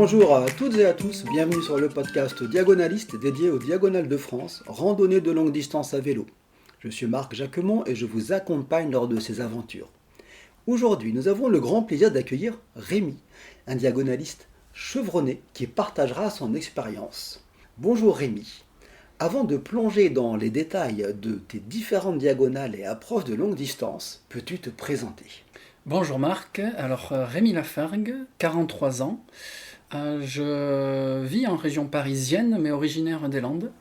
Bonjour à toutes et à tous, bienvenue sur le podcast Diagonaliste dédié aux Diagonales de France, randonnée de longue distance à vélo. Je suis Marc Jacquemont et je vous accompagne lors de ces aventures. Aujourd'hui, nous avons le grand plaisir d'accueillir Rémi, un diagonaliste chevronné qui partagera son expérience. Bonjour Rémi. Avant de plonger dans les détails de tes différentes diagonales et approches de longue distance, peux-tu te présenter? Bonjour Marc, alors Rémi Lafargue, 43 ans. Je vis en région parisienne, mais originaire des Landes,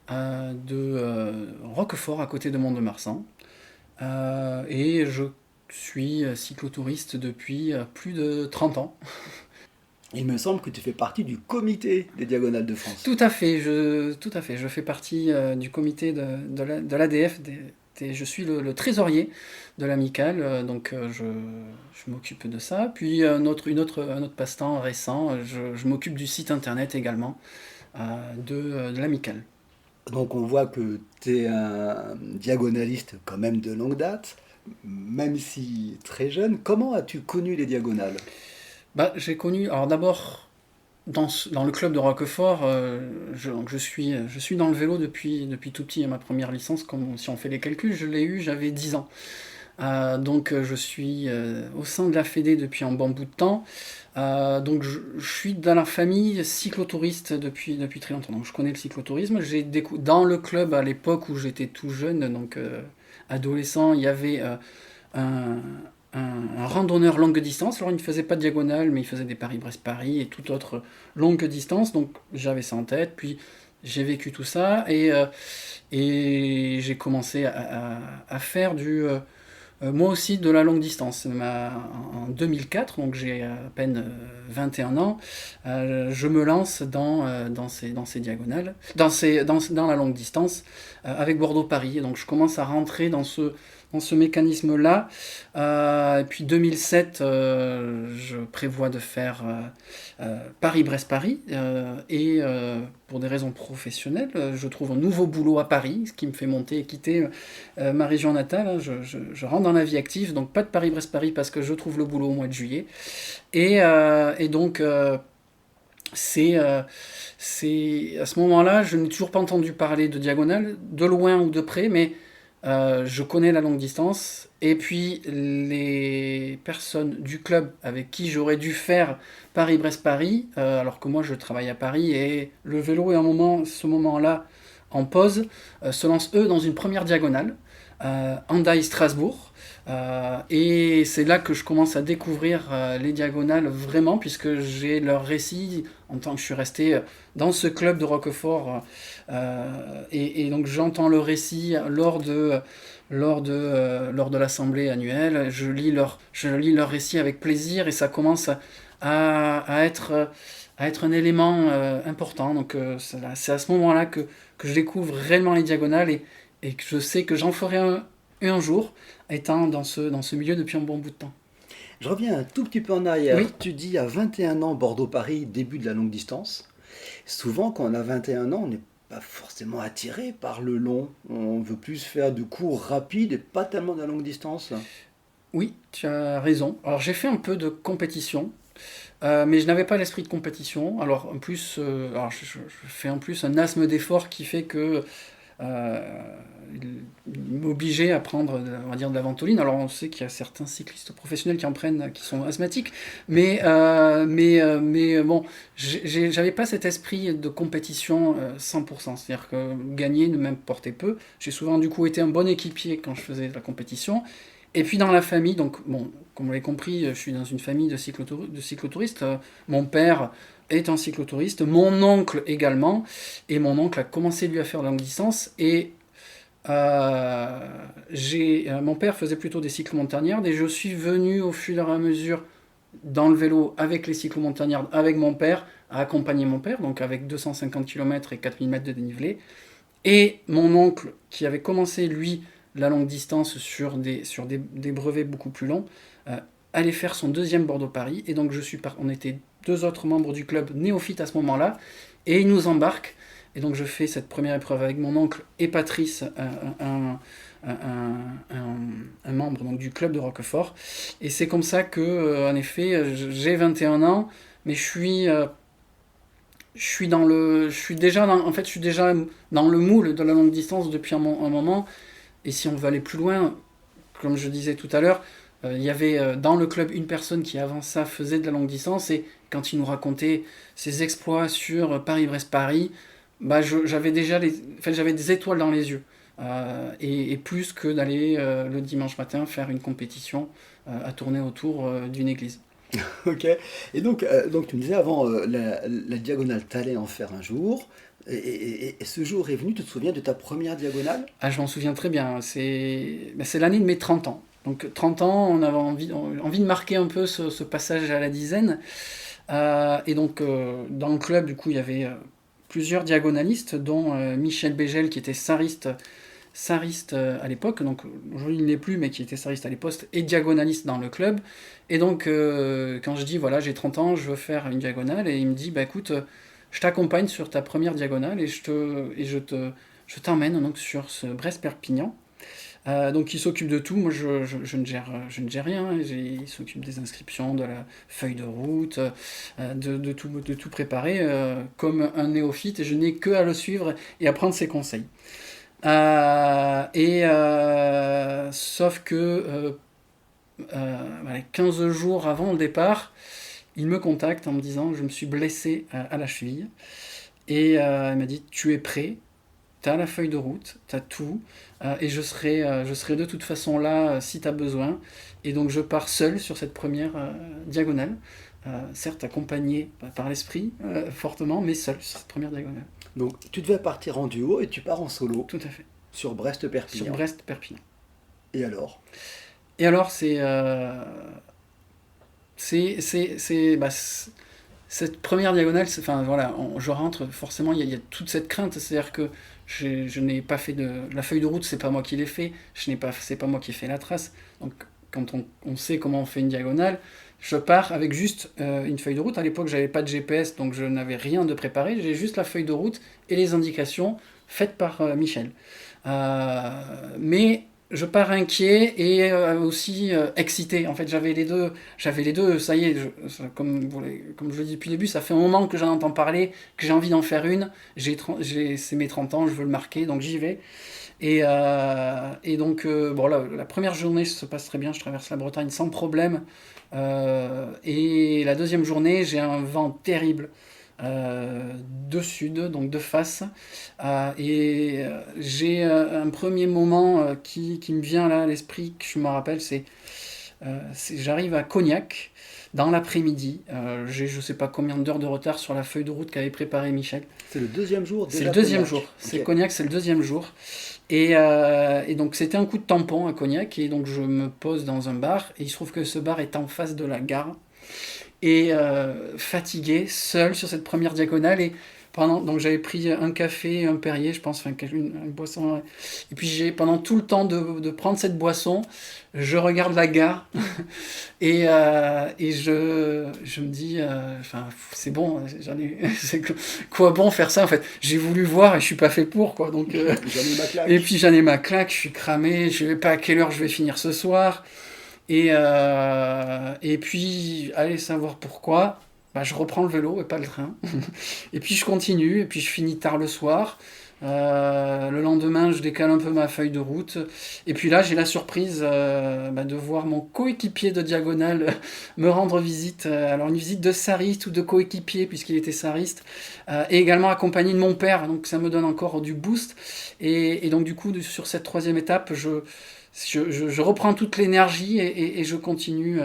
de Roquefort, à côté de Mont-de-Marsan. Et je suis cyclotouriste depuis plus de 30 ans. Il me semble que tu fais partie du comité des Diagonales de France. Tout à fait, je fais partie du comité de l'ADF, je suis le trésorier de l'amicale, donc je m'occupe de ça. Puis un autre passe-temps récent, je m'occupe du site internet également de l'amicale. Donc on voit que tu es un diagonaliste quand même de longue date, même si très jeune. Comment as-tu connu les diagonales? J'ai connu, alors d'abord, dans le club de Roquefort, donc je suis dans le vélo depuis tout petit. Ma première licence, si on fait les calculs, je l'ai eue, j'avais 10 ans. Donc je suis au sein de la Fédé depuis un bon bout de temps. Donc je suis dans la famille cyclotouriste depuis très longtemps. Donc je connais le cyclotourisme. Dans le club à l'époque où j'étais tout jeune, donc adolescent, il y avait un, un randonneur longue distance. Alors il ne faisait pas de diagonale, mais il faisait des Paris-Brest-Paris et toute autre longue distance. Donc j'avais ça en tête. Puis j'ai vécu tout ça et j'ai commencé à faire moi aussi de la longue distance. En 2004, donc j'ai à peine 21 ans, je me lance dans ces diagonales, dans la longue distance, avec Bordeaux-Paris. Et donc je commence à rentrer dans ce mécanisme-là. Et puis 2007, je prévois de faire Paris-Brest-Paris. Et pour des raisons professionnelles, je trouve un nouveau boulot à Paris, ce qui me fait monter et quitter ma région natale. Je rentre dans la vie active, donc pas de Paris-Brest-Paris parce que je trouve le boulot au mois de juillet. Et donc c'est à ce moment-là, je n'ai toujours pas entendu parler de diagonale, de loin ou de près, mais je connais la longue distance. Et puis les personnes du club avec qui j'aurais dû faire Paris-Brest-Paris, alors que moi je travaille à Paris et le vélo est ce moment-là en pause, se lancent eux dans une première diagonale, Hendaye-Strasbourg. Et c'est là que je commence à découvrir les diagonales vraiment, puisque j'ai leur récit en tant que je suis resté dans ce club de Roquefort, et donc j'entends le récit lors de l'assemblée annuelle. Je lis leur récit avec plaisir et ça commence à être un élément important. Donc c'est à ce moment-là que je découvre réellement les diagonales et que je sais que j'en ferai un jour, étant dans ce milieu depuis un bon bout de temps. Je reviens un tout petit peu en arrière. Oui. Tu dis à 21 ans, Bordeaux-Paris, début de la longue distance. Souvent, quand on a 21 ans, on n'est pas forcément attiré par le long. On veut plus faire du cours rapide et pas tellement de la longue distance. Oui, tu as raison. Alors j'ai fait un peu de compétition, mais je n'avais pas l'esprit de compétition. Alors en plus, je fais en plus un asthme d'effort qui fait que il m'obligeait à prendre, on va dire, de la ventoline. Alors on sait qu'il y a certains cyclistes professionnels qui en prennent, qui sont asthmatiques, mais bon, j'avais pas cet esprit de compétition 100%. C'est-à-dire que gagner ne m'importait peu. J'ai souvent du coup été un bon équipier quand je faisais de la compétition. Et puis dans la famille, donc bon, comme vous l'avez compris, je suis dans une famille de cyclotouristes. Mon père est un cyclotouriste, mon oncle également, et mon oncle a commencé lui à faire de la longue distance, et mon père faisait plutôt des cyclo-montagnardes, et je suis venu au fur et à mesure dans le vélo avec les cyclo-montagnardes, avec mon père, à accompagner mon père, donc avec 250 km et 4000 mètres de dénivelé, et mon oncle qui avait commencé lui la longue distance sur des brevets beaucoup plus longs, allait faire son deuxième Bordeaux-Paris, et donc on était deux autres membres du club néophytes à ce moment-là, et il nous embarque, et donc je fais cette première épreuve avec mon oncle et Patrice, un membre donc, du club de Roquefort, et c'est comme ça que, en effet, j'ai 21 ans, mais je suis je suis déjà je suis déjà dans le moule de la longue distance depuis un moment. Et si on veut aller plus loin, comme je disais tout à l'heure, il y avait dans le club une personne qui avant ça faisait de la longue distance et quand il nous racontait ses exploits sur Paris-Brest-Paris, bah j'avais déjà j'avais des étoiles dans les yeux. Et plus que d'aller le dimanche matin faire une compétition à tourner autour d'une église. Ok. Et donc tu me disais avant, la diagonale, t'allais en faire un jour. Et ce jour est venu, tu te souviens de ta première diagonale? Ah, je m'en souviens très bien, c'est l'année de mes 30 ans. Donc 30 ans, on avait envie de marquer un peu ce passage à la dizaine. Et donc dans le club, du coup, il y avait plusieurs diagonalistes, dont Michel Bégel qui était sariste à l'époque, donc aujourd'hui il ne l'est plus, mais qui était sariste à l'époque, et diagonaliste dans le club. Et donc quand je dis voilà j'ai 30 ans, je veux faire une diagonale, et il me dit bah écoute, je t'accompagne sur ta première diagonale et je t'emmène donc sur ce Brest-Perpignan. Donc il s'occupe de tout, moi je ne gère rien, il s'occupe des inscriptions, de la feuille de route, de tout préparer comme un néophyte, et je n'ai que à le suivre et à prendre ses conseils. Sauf que 15 jours avant le départ, il me contacte en me disant je me suis blessé à la cheville. Et il m'a dit tu es prêt, t'as la feuille de route, t'as tout, et je serai de toute façon là si t'as besoin. Et donc je pars seul sur cette première diagonale, certes accompagné par l'esprit fortement, mais seul sur cette première diagonale. Donc tu devais partir en duo et tu pars en solo Tout à fait. sur Sur Brest-Perpignan. Brest-Perpignan. Et alors? Et alors cette première diagonale, enfin voilà, je rentre, forcément il y a toute cette crainte, c'est-à-dire que je n'ai pas fait la feuille de route, c'est pas moi qui l'ai fait, c'est pas moi qui ai fait la trace. Donc quand on sait comment on fait une diagonale, je pars avec juste une feuille de route. À l'époque j'avais pas de GPS, donc je n'avais rien de préparé, j'ai juste la feuille de route et les indications faites par Michel. Mais je pars inquiet et aussi excité. En fait, j'avais les deux. Ça y est, comme je le dis depuis le début, ça fait un moment que j'en entends parler, que j'ai envie d'en faire une. C'est mes 30 ans, je veux le marquer, donc j'y vais. Et donc, bon, la première journée se passe très bien, je traverse la Bretagne sans problème. Et la deuxième journée, j'ai un vent terrible de sud, donc de face. J'ai un premier moment qui me vient là à l'esprit, que je me rappelle, j'arrive à Cognac dans l'après-midi. J'ai je sais pas combien d'heures de retard sur la feuille de route qu'avait préparé Michel. C'est le deuxième jour C'est le déjà deuxième Cognac. jour. Ok. C'est Cognac, c'est le deuxième jour. Et donc c'était un coup de tampon à Cognac, et donc je me pose dans un bar, et il se trouve que ce bar est en face de la gare. Et fatigué, seul sur cette première diagonale. Et donc j'avais pris un café, un Perrier, je pense, enfin une boisson. Et puis pendant tout le temps de prendre cette boisson, je regarde la gare et je me dis, enfin c'est bon, c'est quoi bon faire ça en fait. J'ai voulu voir et je suis pas fait pour quoi. Donc J'en ai ma claque. et puis j'en ai ma claque, je suis cramé, je sais pas à quelle heure je vais finir ce soir. Et puis, allez savoir pourquoi, bah, je reprends le vélo et pas le train. Et puis je continue, et puis je finis tard le soir. Le lendemain, je décale un peu ma feuille de route. Et puis là, j'ai la surprise de voir mon coéquipier de diagonale me rendre visite. Alors une visite de sariste ou de coéquipier, puisqu'il était sariste. Et également accompagné de mon père, donc ça me donne encore du boost. Et donc du coup, sur cette troisième étape, je reprends toute l'énergie et je continue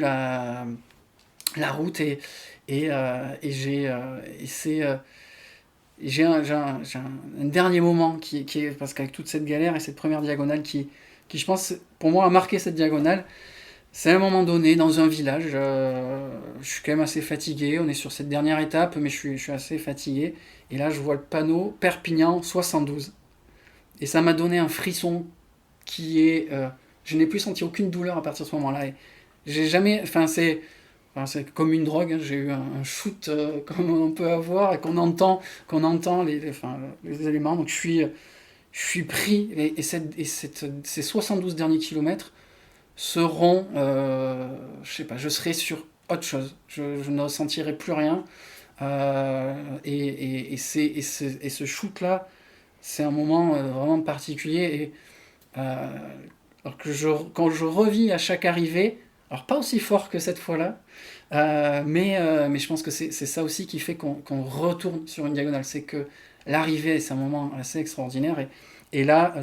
la route j'ai un dernier moment qui est parce qu'avec toute cette galère et cette première diagonale qui je pense pour moi a marqué cette diagonale. C'est à un moment donné dans un village, je suis quand même assez fatigué, on est sur cette dernière étape mais je suis assez fatigué, et là je vois le panneau Perpignan 72 et ça m'a donné un frisson qui est. Je n'ai plus senti aucune douleur à partir de ce moment-là. Et j'ai jamais. C'est comme une drogue, hein, j'ai eu un shoot comme on peut avoir et qu'on entend les éléments. Donc je suis pris. Ces 72 derniers kilomètres seront. Je sais pas, je serai sur autre chose. Je ne ressentirai plus rien. Et ce shoot-là, c'est un moment vraiment particulier. Alors quand je revis à chaque arrivée, alors pas aussi fort que cette fois-là, mais je pense que c'est ça aussi qui fait qu'on retourne sur une diagonale. C'est que l'arrivée, c'est un moment assez extraordinaire. Et là,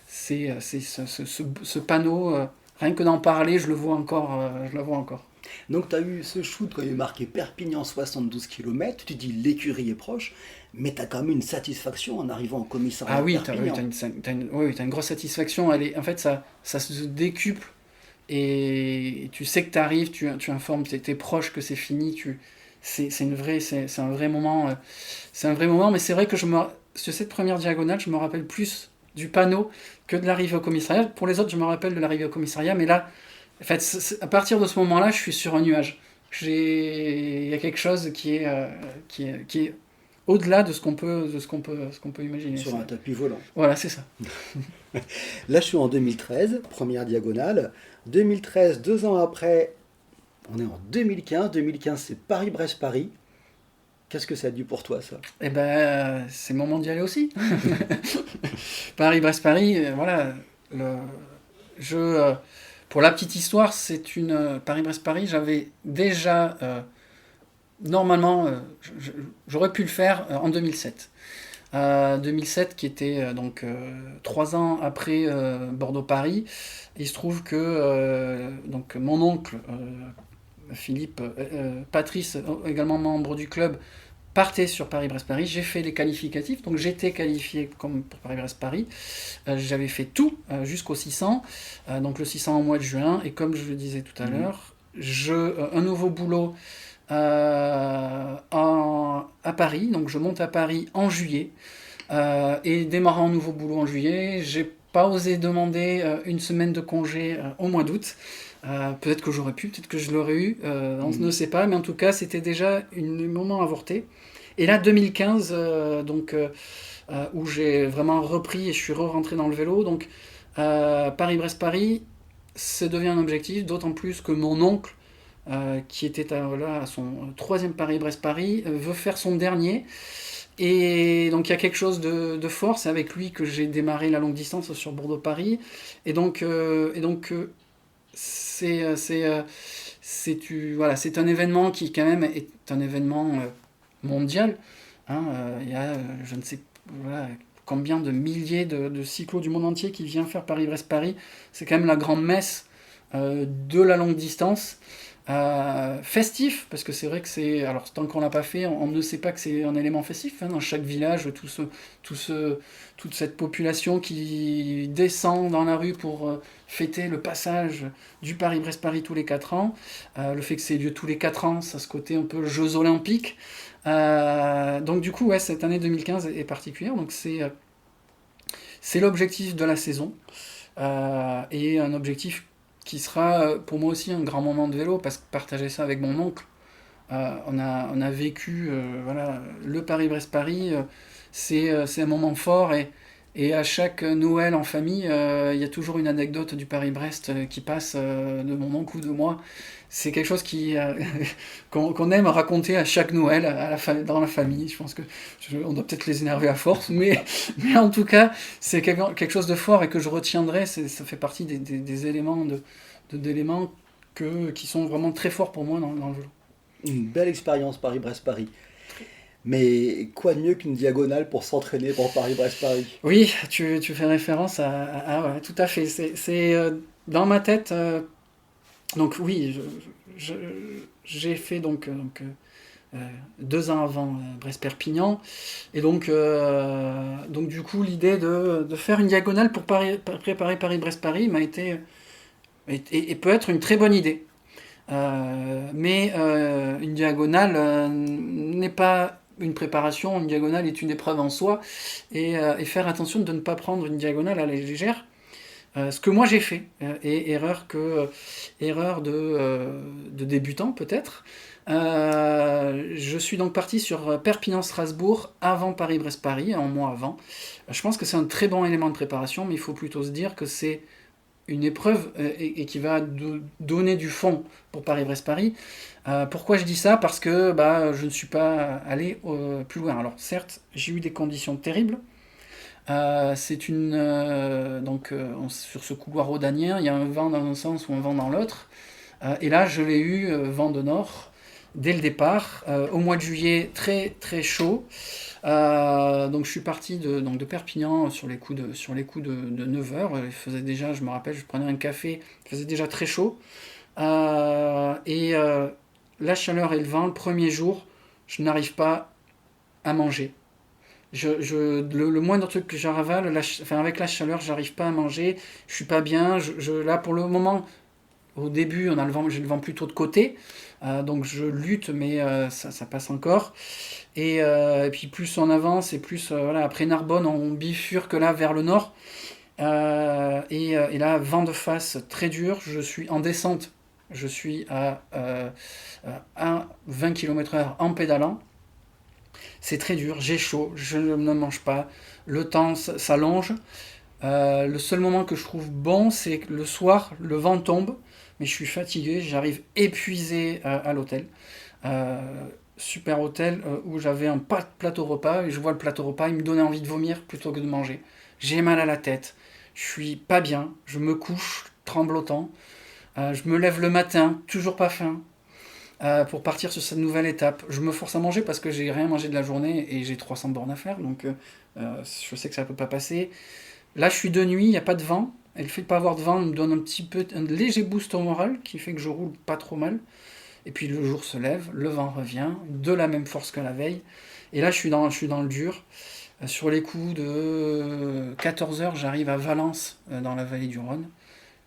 c'est ce panneau, rien que d'en parler, je le vois encore. Je le vois encore. Donc tu as eu ce shoot quand il est marqué Perpignan 72 km, tu dis l'écurie est proche, mais tu as quand même une satisfaction en arrivant au commissariat Ah de oui, Perpignan. t'as une grosse satisfaction. En fait, ça se décuple. Et tu sais que tu arrives, tu informes tes proches que c'est fini. C'est un vrai moment. C'est un vrai moment, mais c'est vrai que sur cette première diagonale, je me rappelle plus du panneau que de l'arrivée au commissariat. Pour les autres, je me rappelle de l'arrivée au commissariat, mais là, en fait, à partir de ce moment-là, je suis sur un nuage. Il y a quelque chose qui est au-delà de ce qu'on peut imaginer. Sur un tapis volant. Voilà, c'est ça. Là, je suis en 2013, première diagonale. 2013, 2 ans après, on est en 2015. 2015, c'est Paris-Brest-Paris. Qu'est-ce que ça a dû pour toi, ça? Eh ben, c'est le moment d'y aller aussi. Paris-Brest-Paris, voilà. Le, je, pour la petite histoire, c'est une Paris-Brest-Paris. J'avais déjà, normalement, j'aurais pu le faire en 2007. 2007 qui était donc 3 ans après Bordeaux-Paris. Il se trouve que donc mon oncle Philippe, Patrice, également membre du club, partait sur Paris-Brest-Paris. J'ai fait les qualificatifs, donc j'étais qualifié comme pour Paris-Brest-Paris. J'avais fait tout jusqu'au 600, donc le 600 au mois de juin. Et comme je le disais tout à l'heure, un nouveau boulot à Paris, donc je monte à Paris en juillet. Et démarrant un nouveau boulot en juillet, j'ai pas osé demander une semaine de congé au mois d'août. Peut-être que j'aurais pu, peut-être que je l'aurais eu, on ne sait pas, mais en tout cas c'était déjà un moment avorté. Et là 2015, où j'ai vraiment repris et je suis rentré dans le vélo, donc Paris-Brest-Paris, ça devient un objectif, d'autant plus que mon oncle, qui était à son troisième Paris-Brest-Paris, veut faire son dernier. Et donc il y a quelque chose de fort, c'est avec lui que j'ai démarré la longue distance sur Bordeaux-Paris. Et donc, voilà, c'est un événement qui quand même est un événement mondial. Hein, il y a je ne sais voilà, combien de milliers de cyclos du monde entier qui viennent faire Paris-Brest-Paris. C'est quand même la grande messe de la longue distance. Festif, parce que c'est vrai que c'est... Alors, tant qu'on l'a pas fait, on ne sait pas que c'est un élément festif. Hein, dans chaque village, toute cette population qui descend dans la rue pour fêter le passage du Paris-Brest-Paris tous les 4 ans. Le fait que c'est lieu tous les 4 ans, ça a ce côté un peu Jeux Olympiques. Donc du coup, ouais, cette année 2015 est particulière. Donc c'est l'objectif de la saison. Et un objectif qui sera pour moi aussi un grand moment de vélo, parce que partager ça avec mon oncle, on a vécu voilà, le Paris-Brest-Paris, c'est un moment fort, et à chaque Noël en famille, il y a toujours une anecdote du Paris-Brest qui passe de mon oncle ou de moi. C'est quelque chose qu'on aime raconter à chaque Noël dans la famille. Je pense que on doit peut-être les énerver à force, mais en tout cas, c'est quelque chose de fort et que je retiendrai. Ça fait partie des éléments d'éléments qui sont vraiment très forts pour moi dans le vélo. Une belle expérience Paris-Brest-Paris. Mais quoi de mieux qu'une diagonale pour s'entraîner pour Paris-Brest-Paris? Oui, tu fais référence ouais, tout à fait. C'est dans ma tête. Donc oui, j'ai fait donc 2 ans avant Brest-Perpignan, et donc du coup l'idée de faire une diagonale pour préparer Paris-Brest-Paris m'a été et peut être une très bonne idée. Mais une diagonale n'est pas une préparation, une diagonale est une épreuve en soi, et faire attention de ne pas prendre une diagonale à la légère. Ce que moi j'ai fait, et erreur de débutant peut-être. Je suis donc parti sur Perpignan-Strasbourg avant Paris-Brest-Paris, un mois avant. Je pense que c'est un très bon élément de préparation, mais il faut plutôt se dire que c'est une épreuve et qui va donner du fond pour Paris-Brest-Paris. Pourquoi je dis ça? Parce que je ne suis pas allé plus loin. Alors certes, j'ai eu des conditions terribles. Sur ce couloir rhodanien, il y a un vent dans un sens ou un vent dans l'autre. Et là, je l'ai eu vent de nord dès le départ. Au mois de juillet, très très chaud. Donc je suis parti de Perpignan sur les coups de 9 heures. Il faisait déjà, je me rappelle, je prenais un café, il faisait déjà très chaud. La chaleur et le vent, le premier jour, je n'arrive pas à manger. Le moindre truc que j'avale, avec la chaleur, j'arrive pas à manger, je suis pas bien. Là, pour le moment, au début, j'ai le vent plutôt de côté, donc je lutte, mais ça passe encore. Et puis plus on avance, et plus, après Narbonne, on bifurque là vers le nord. Et là, vent de face très dur, je suis en descente, je suis à 20 km/h en pédalant. C'est très dur, j'ai chaud, je ne mange pas, le temps s'allonge. Le seul moment que je trouve bon, c'est que le soir, le vent tombe, mais je suis fatigué, j'arrive épuisé à l'hôtel. Super hôtel où j'avais un plateau repas, et je vois le plateau repas, il me donnait envie de vomir plutôt que de manger. J'ai mal à la tête, je suis pas bien, je me couche tremblotant, je me lève le matin, toujours pas faim. Pour partir sur cette nouvelle étape. Je me force à manger parce que j'ai rien mangé de la journée et j'ai 300 bornes à faire, donc je sais que ça peut pas passer. Là, je suis de nuit, il n'y a pas de vent, et le fait de ne pas avoir de vent me donne un léger boost au moral qui fait que je roule pas trop mal. Et puis le jour se lève, le vent revient, de la même force que la veille, et là je suis dans le dur. Sur les coups de 14 heures, j'arrive à Valence, dans la vallée du Rhône.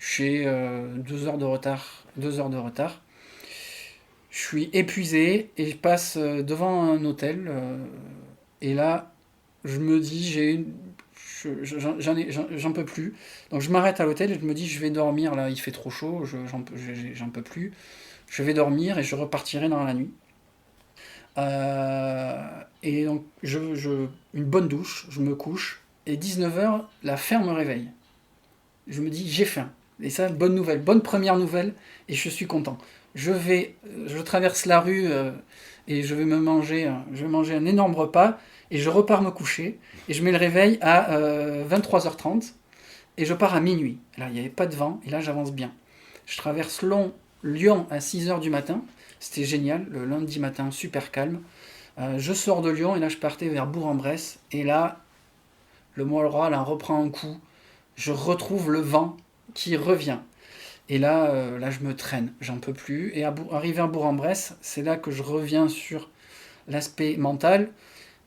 J'ai 2 heures de retard. Je suis épuisé et je passe devant un hôtel. Et là, je me dis, j'en peux plus. Donc je m'arrête à l'hôtel et je me dis, je vais dormir. Là, il fait trop chaud, j'en peux plus. Je vais dormir et je repartirai dans la nuit. Et donc, une bonne douche, je me couche. Et 19 heures, la ferme me réveille. Je me dis, j'ai faim. Et ça, bonne nouvelle, bonne première nouvelle, et je suis content. Je traverse la rue et je vais manger un énorme repas, et je repars me coucher, et je mets le réveil à 23h30, et je pars à minuit. Là, il n'y avait pas de vent, et là, j'avance bien. Je traverse Lyon à 6h du matin, c'était génial, le lundi matin, super calme. Je sors de Lyon, et là, je partais vers Bourg-en-Bresse, et là, le Moelle-Roi, là, reprend un coup. Je retrouve le vent qui revient. Et là, je me traîne, j'en peux plus. Et arrivé à Bourg-en-Bresse, c'est là que je reviens sur l'aspect mental.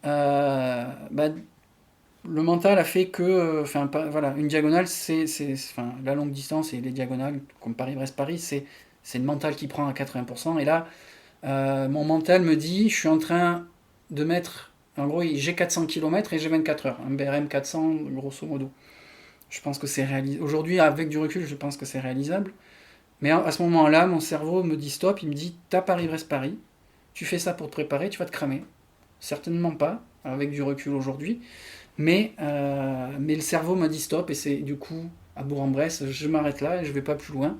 Le mental a fait que, une diagonale, la longue distance et les diagonales, comme Paris-Brest-Paris, c'est le mental qui prend à 80%. Et là, mon mental me dit, je suis en train de mettre, en gros, j'ai 400 km et j'ai 24 heures, un BRM 400, grosso modo. Je pense que c'est réalisable. Aujourd'hui, avec du recul, je pense que c'est réalisable. Mais à ce moment-là, mon cerveau me dit stop, il me dit t'as Paris-Brest-Paris, tu fais ça pour te préparer, tu vas te cramer. Certainement pas, avec du recul aujourd'hui. Mais le cerveau m'a dit stop, et c'est du coup, à Bourg-en-Bresse, je m'arrête là et je vais pas plus loin.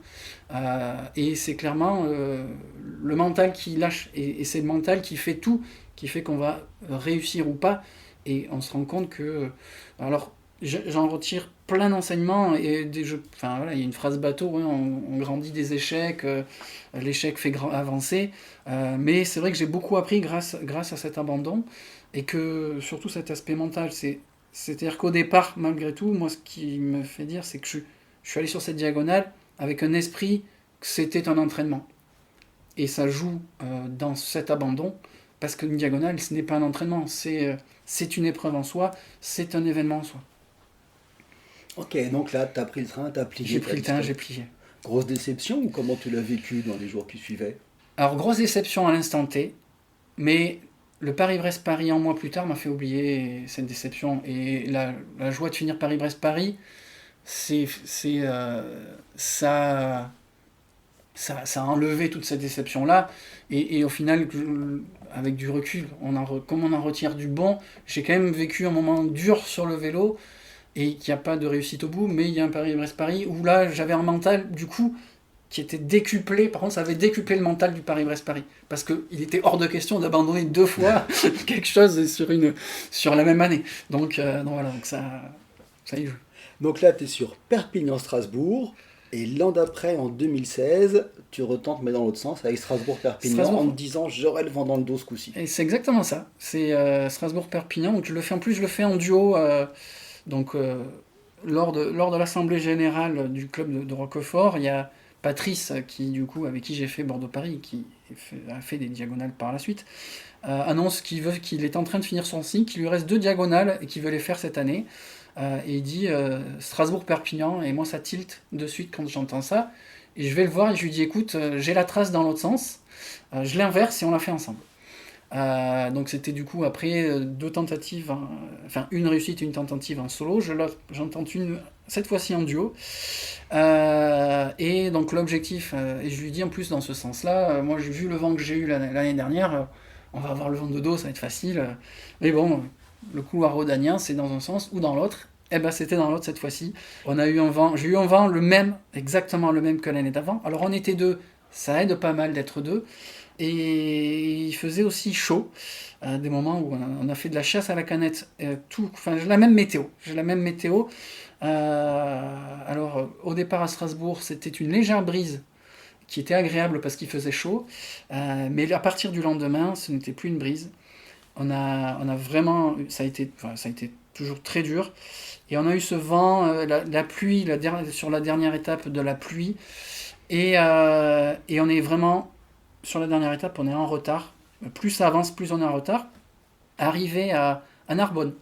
Et c'est clairement le mental qui lâche. Et c'est le mental qui fait tout, qui fait qu'on va réussir ou pas. Et on se rend compte que. Alors, j'en retire plein d'enseignements, et il y a une phrase bateau, on grandit des échecs, l'échec fait avancer, mais c'est vrai que j'ai beaucoup appris grâce à cet abandon, et que surtout cet aspect mental, c'est-à-dire qu'au départ, malgré tout, moi ce qui me fait dire, c'est que je suis allé sur cette diagonale avec un esprit que c'était un entraînement, et ça joue dans cet abandon, parce qu'une diagonale, ce n'est pas un entraînement, c'est une épreuve en soi, c'est un événement en soi. Ok, donc là, tu as pris le train, tu as plié. J'ai pris le train, j'ai plié. Grosse déception, ou comment tu l'as vécu dans les jours qui suivaient? Alors, grosse déception à l'instant T, mais le Paris-Brest-Paris un mois plus tard m'a fait oublier cette déception. Et la joie de finir Paris-Brest-Paris, ça a enlevé toute cette déception-là. Et au final, avec du recul, comme on en retire du bon, j'ai quand même vécu un moment dur sur le vélo. et qu'il n'y a pas de réussite au bout, mais il y a un Paris-Brest-Paris où là j'avais un mental du coup qui était décuplé, par contre ça avait décuplé le mental du Paris-Brest-Paris, parce qu'il était hors de question d'abandonner 2 fois quelque chose sur la même année. Donc voilà, donc ça y joue. Donc là, tu es sur Perpignan-Strasbourg, et l'an d'après, en 2016, tu retentes, mais dans l'autre sens, avec Strasbourg-Perpignan, en te disant j'aurai le vent dans le dos ce coup-ci. Et c'est exactement ça, c'est Strasbourg-Perpignan, donc je le fais en duo, donc lors de l'assemblée générale du club de Roquefort, il y a Patrice, qui du coup avec qui j'ai fait Bordeaux-Paris, qui a fait des diagonales par la suite, annonce qu'il est en train de finir son cycle, qu'il lui reste 2 diagonales et qu'il veut les faire cette année. Et il dit Strasbourg-Perpignan, et moi ça tilte de suite quand j'entends ça. Et je vais le voir et je lui dis écoute, j'ai la trace dans l'autre sens, je l'inverse et on la fait ensemble. Donc c'était du coup après 2 tentatives, enfin une réussite et une tentative en solo, j'en tente une cette fois-ci en duo. Et donc l'objectif, et je lui dis en plus dans ce sens-là, moi j'ai vu le vent que j'ai eu l'année dernière, on va avoir le vent de dos, ça va être facile. Mais bon, le couloir rhodanien c'est dans un sens ou dans l'autre. Et ben c'était dans l'autre cette fois-ci. J'ai eu un vent exactement le même que l'année d'avant. Alors on était 2, ça aide pas mal d'être 2. Et il faisait aussi chaud, des moments où on a fait de la chasse à la canette, j'ai la même météo. Alors au départ à Strasbourg, c'était une légère brise qui était agréable parce qu'il faisait chaud, mais à partir du lendemain, ce n'était plus une brise. On a vraiment, ça a été toujours très dur, et on a eu ce vent, la pluie, sur la dernière étape de la pluie, et on est vraiment sur la dernière étape, on est en retard. Plus ça avance, plus on est en retard. Arrivé à Narbonne,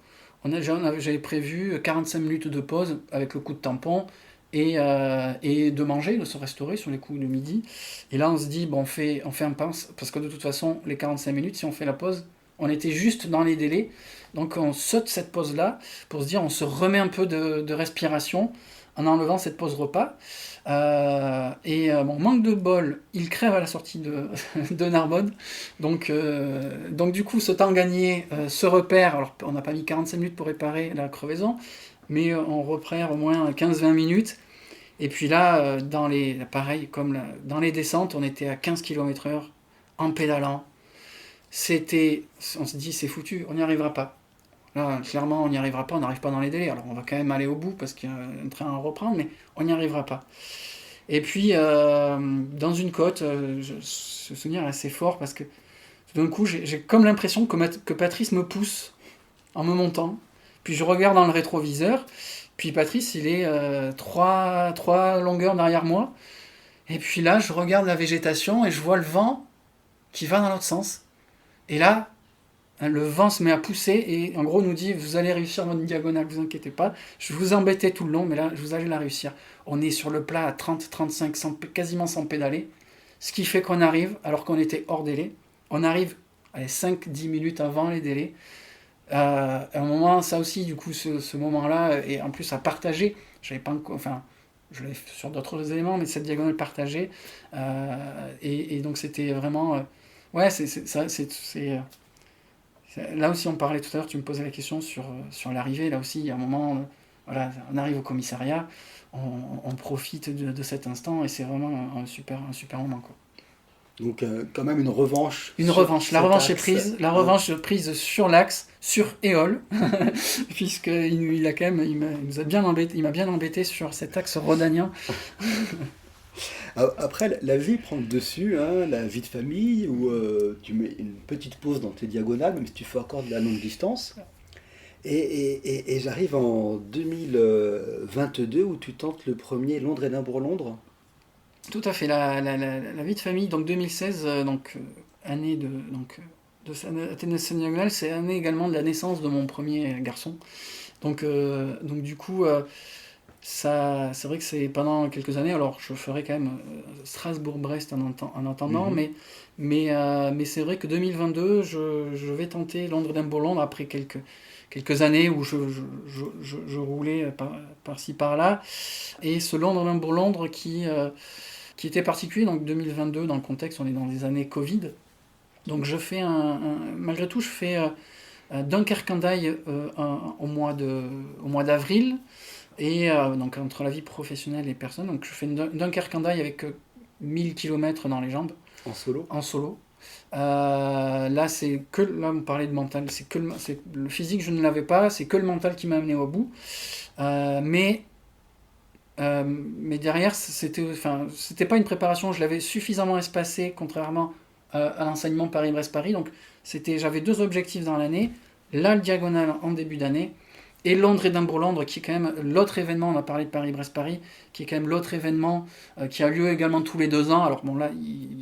j'avais prévu 45 minutes de pause avec le coup de tampon et de manger, de se restaurer sur les coups de midi. Et là, on se dit, bon, on fait un pince, parce que de toute façon, les 45 minutes, si on fait la pause, on était juste dans les délais. Donc on saute cette pause-là pour se dire, on se remet un peu de respiration en enlevant cette pause repas. Bon, manque de bol, il crève à la sortie de Narbonne. Donc du coup, ce temps gagné se repère. Alors, on n'a pas mis 45 minutes pour réparer la crevaison, mais on repère au moins 15-20 minutes. Et puis là, pareil, comme dans les descentes, on était à 15 km/h en pédalant. On se dit, c'est foutu, on n'y arrivera pas. Là, clairement, on n'y arrivera pas, on n'arrive pas dans les délais. Alors, on va quand même aller au bout parce qu'il y a un train à reprendre, mais on n'y arrivera pas. Et puis, dans une côte, ce souvenir est assez fort parce que d'un coup, j'ai comme l'impression que Patrice me pousse en me montant. Puis je regarde dans le rétroviseur, puis Patrice, il est 3 longueurs derrière moi. Et puis là, je regarde la végétation et je vois le vent qui va dans l'autre sens. Et là, le vent se met à pousser et en gros nous dit vous allez réussir votre diagonale, vous inquiétez pas, je vous embêtais tout le long mais là vous allez la réussir. On est sur le plat à 30-35, quasiment sans pédaler, ce qui fait qu'on arrive, alors qu'on était hors délai, on arrive 5-10 minutes avant les délais. À un moment, ça aussi du coup ce moment-là, et en plus à partager, j'avais pas enfin je l'ai fait sur d'autres éléments, mais cette diagonale partagée, et donc c'était vraiment ouais là aussi, on parlait tout à l'heure, tu me posais la question sur l'arrivée. Là aussi, il y a un moment, voilà, on arrive au commissariat, on profite de cet instant et c'est vraiment un super moment, quoi. Donc, quand même une revanche. La revanche est prise. La revanche est prise sur l'axe, sur Éole, puisqu'il m'a bien embêté sur cet axe rhodanien. Après, la vie prend le dessus, hein, la vie de famille, où tu mets une petite pause dans tes diagonales, même si tu fais encore de la longue distance. Et j'arrive en 2022 où tu tentes le premier Londres-Édimbourg-Londres. Tout à fait, la vie de famille, donc 2016, année de cette diagonale, c'est année également de la naissance de mon premier garçon. Donc du coup... ça, c'est vrai que c'est pendant quelques années, alors je ferai quand même Strasbourg-Brest en attendant, mais c'est vrai que 2022, je vais tenter Londres-Édimbourg-Londres après quelques années où je roulais par-ci par-là. Et ce Londres-Édimbourg-Londres qui était particulier, donc 2022, dans le contexte, on est dans les années Covid. Donc je fais malgré tout, je fais Dunkerque-Candaille au mois d'avril, et donc entre la vie professionnelle et personnelle. Donc je fais une Dunkerque-Candaille avec 1000 km dans les jambes, En solo? en solo. Là, on parlait de mental, c'est le physique, je ne l'avais pas, c'est que le mental qui m'a amené au bout. Mais derrière, c'était pas une préparation, je l'avais suffisamment espacée, contrairement à l'enseignement Paris-Brest-Paris. Donc, j'avais 2 objectifs dans l'année, là, le diagonal en début d'année, et Londres-Édimbourg-Londres, qui est quand même l'autre événement. On a parlé de Paris-Brest-Paris, qui est quand même l'autre événement qui a lieu également tous les 2 ans. Alors, bon, là,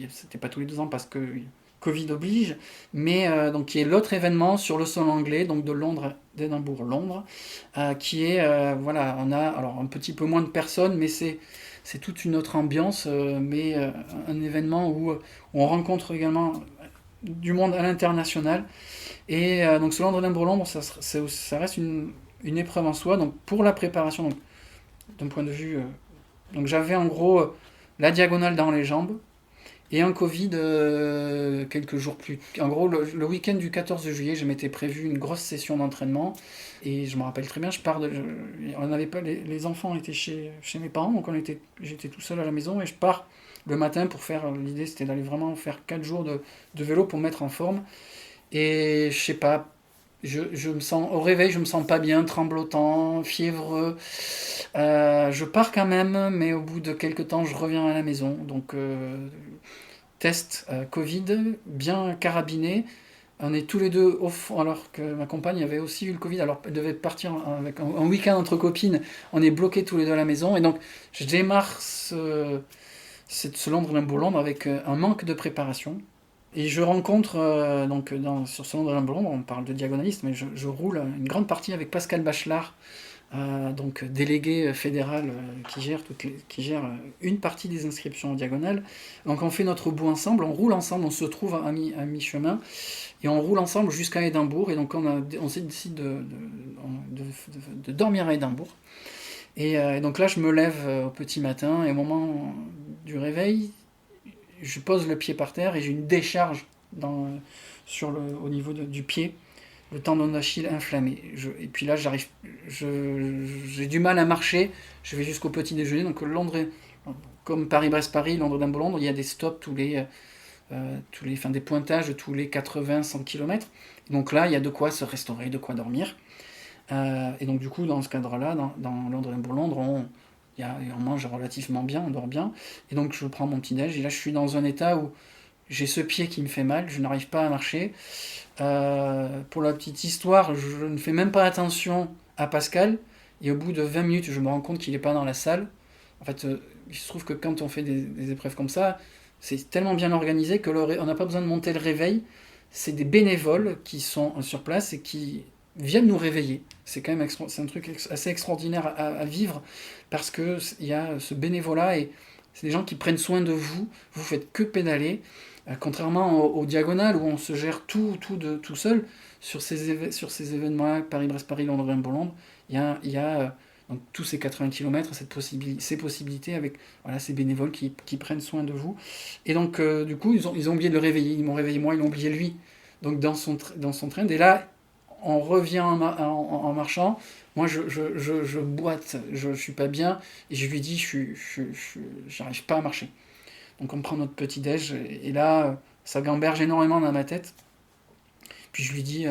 c'était pas tous les 2 ans parce que Covid oblige, mais donc qui est l'autre événement sur le sol anglais, donc de Londres, d'Édimbourg-Londres, qui est, voilà, on a alors un petit peu moins de personnes, mais c'est toute une autre ambiance, mais un événement où on rencontre également du monde à l'international. Et donc ce Londres-Édimbourg-Londres, ça reste une épreuve en soi. Donc pour la préparation, donc, d'un point de vue, donc j'avais en gros la diagonale dans les jambes, et un Covid quelques jours plus. En gros, le week-end du 14 juillet, je m'étais prévu une grosse session d'entraînement. Et je me rappelle très bien, on n'avait pas, les enfants étaient chez mes parents, donc j'étais tout seul à la maison. Et je pars le matin pour faire. L'idée, c'était d'aller vraiment faire 4 jours de vélo pour me mettre en forme. Et je sais pas. Je me sens, au réveil, je me sens pas bien, tremblotant, fiévreux. Je pars quand même, mais au bout de quelques temps, je reviens à la maison. Donc, test Covid, bien carabiné. On est tous les deux au fond, alors que ma compagne avait aussi eu le Covid. Alors, elle devait partir avec un week-end entre copines. On est bloqués tous les deux à la maison. Et donc, je démarre ce Londres-Limbourg-Londres avec un manque de préparation. Et je rencontre, sur ce Londres-Limbourg-Londres, on parle de diagonaliste, mais je roule une grande partie avec Pascal Bachelard, donc délégué fédéral qui gère une partie des inscriptions en diagonale. Donc on fait notre bout ensemble, on roule ensemble, on se trouve à mi-chemin, et on roule ensemble jusqu'à Édimbourg. Et donc on s'est décidé de dormir à Édimbourg. Et donc là je me lève au petit matin, et au moment du réveil, je pose le pied par terre et j'ai une décharge au niveau du pied, le tendon d'Achille inflammé. Et puis là, j'ai du mal à marcher. Je vais jusqu'au petit déjeuner. Donc Londres, comme Paris-Brest-Paris, Londres-Édimbourg-Londres, il y a des stops des pointages tous les 80-100 km. Donc là, il y a de quoi se restaurer, de quoi dormir. Et donc du coup, dans ce cadre-là, dans Londres-Édimbourg-Londres, on mange relativement bien, on dort bien. Et donc je prends mon petit-déj, et là je suis dans un état où j'ai ce pied qui me fait mal, je n'arrive pas à marcher. Pour la petite histoire, je ne fais même pas attention à Pascal, et au bout de 20 minutes, je me rends compte qu'il n'est pas dans la salle. En fait, il se trouve que quand on fait des épreuves comme ça, c'est tellement bien organisé on n'a pas besoin de monter le réveil. C'est des bénévoles qui sont sur place et qui viennent nous réveiller. C'est quand même c'est un truc assez extraordinaire à vivre, parce que il y a ce bénévolat, et c'est des gens qui prennent soin de vous. Vous faites que pédaler, contrairement aux diagonales où on se gère tout seul. Sur ces événements-là, Paris-Brest-Paris, Londres-Londres, il y a donc tous ces 80 km, ces possibilités avec voilà, ces bénévoles qui prennent soin de vous. Et donc du coup, ils ont oublié de le réveiller. Ils m'ont réveillé moi, ils l'ont oublié lui. Donc dans son train. Et là, on revient en marchant. Moi, je boite, je suis pas bien, et je lui dis, j'arrive pas à marcher. Donc on prend notre petit déj, et là, ça gamberge énormément dans ma tête. Puis je lui dis,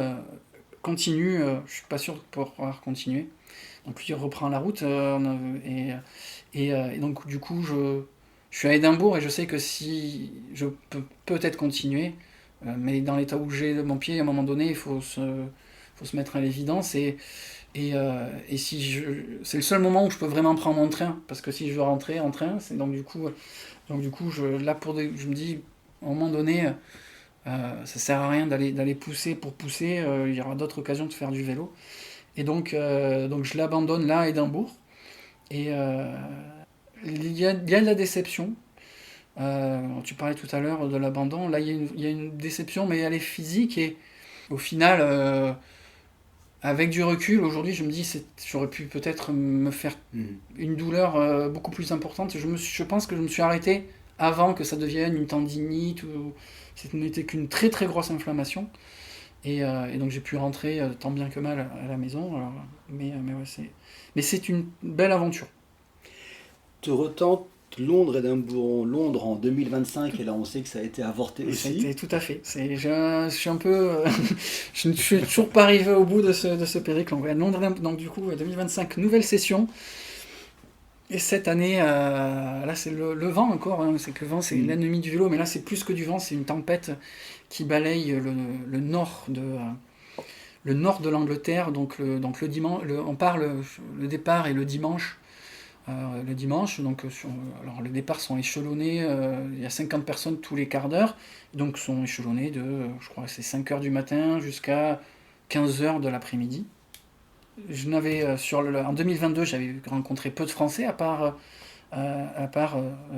continue, je suis pas sûr de pouvoir continuer. Donc lui reprend la route, et donc du coup, je suis à Édimbourg, et je sais que si je peux peut-être continuer, mais dans l'état où j'ai mon pied, à un moment donné, il faut se mettre à l'évidence. Et c'est le seul moment où je peux vraiment prendre mon train, parce que si je veux rentrer en train, c'est donc du coup je me dis, à un moment donné, ça sert à rien d'aller pousser pour pousser. Il y aura d'autres occasions de faire du vélo. Et donc je l'abandonne là à Édimbourg. Et il y a de la déception. Tu parlais tout à l'heure de l'abandon. Là, il y a une déception, mais elle est physique. Et au final, avec du recul, aujourd'hui, je me dis, j'aurais pu peut-être me faire une douleur beaucoup plus importante. Je pense que je me suis arrêté avant que ça devienne une tendinite, ou ce n'était qu'une très très grosse inflammation. Et donc j'ai pu rentrer tant bien que mal à la maison. Alors, ouais, mais c'est une belle aventure. Tu retentes Londres en 2025 et là on sait que ça a été avorté Et ça a aussi. été tout à fait. Je suis un peu. Je ne suis toujours pas arrivé au bout de ce périple. Ouais, Londres, donc du coup, 2025, nouvelle session. Et cette année, là c'est le vent encore. Hein. C'est que le vent, c'est Mm. l'ennemi du vélo. Mais là, c'est plus que du vent, c'est une tempête qui balaye le nord le nord de l'Angleterre. Donc le dimanche, on part le départ et le dimanche. Le dimanche, alors les départs sont échelonnés, il y a 50 personnes tous les quarts d'heure, donc sont échelonnés je crois que c'est 5 heures du matin jusqu'à 15 heures de l'après-midi. En 2022, j'avais rencontré peu de Français, à part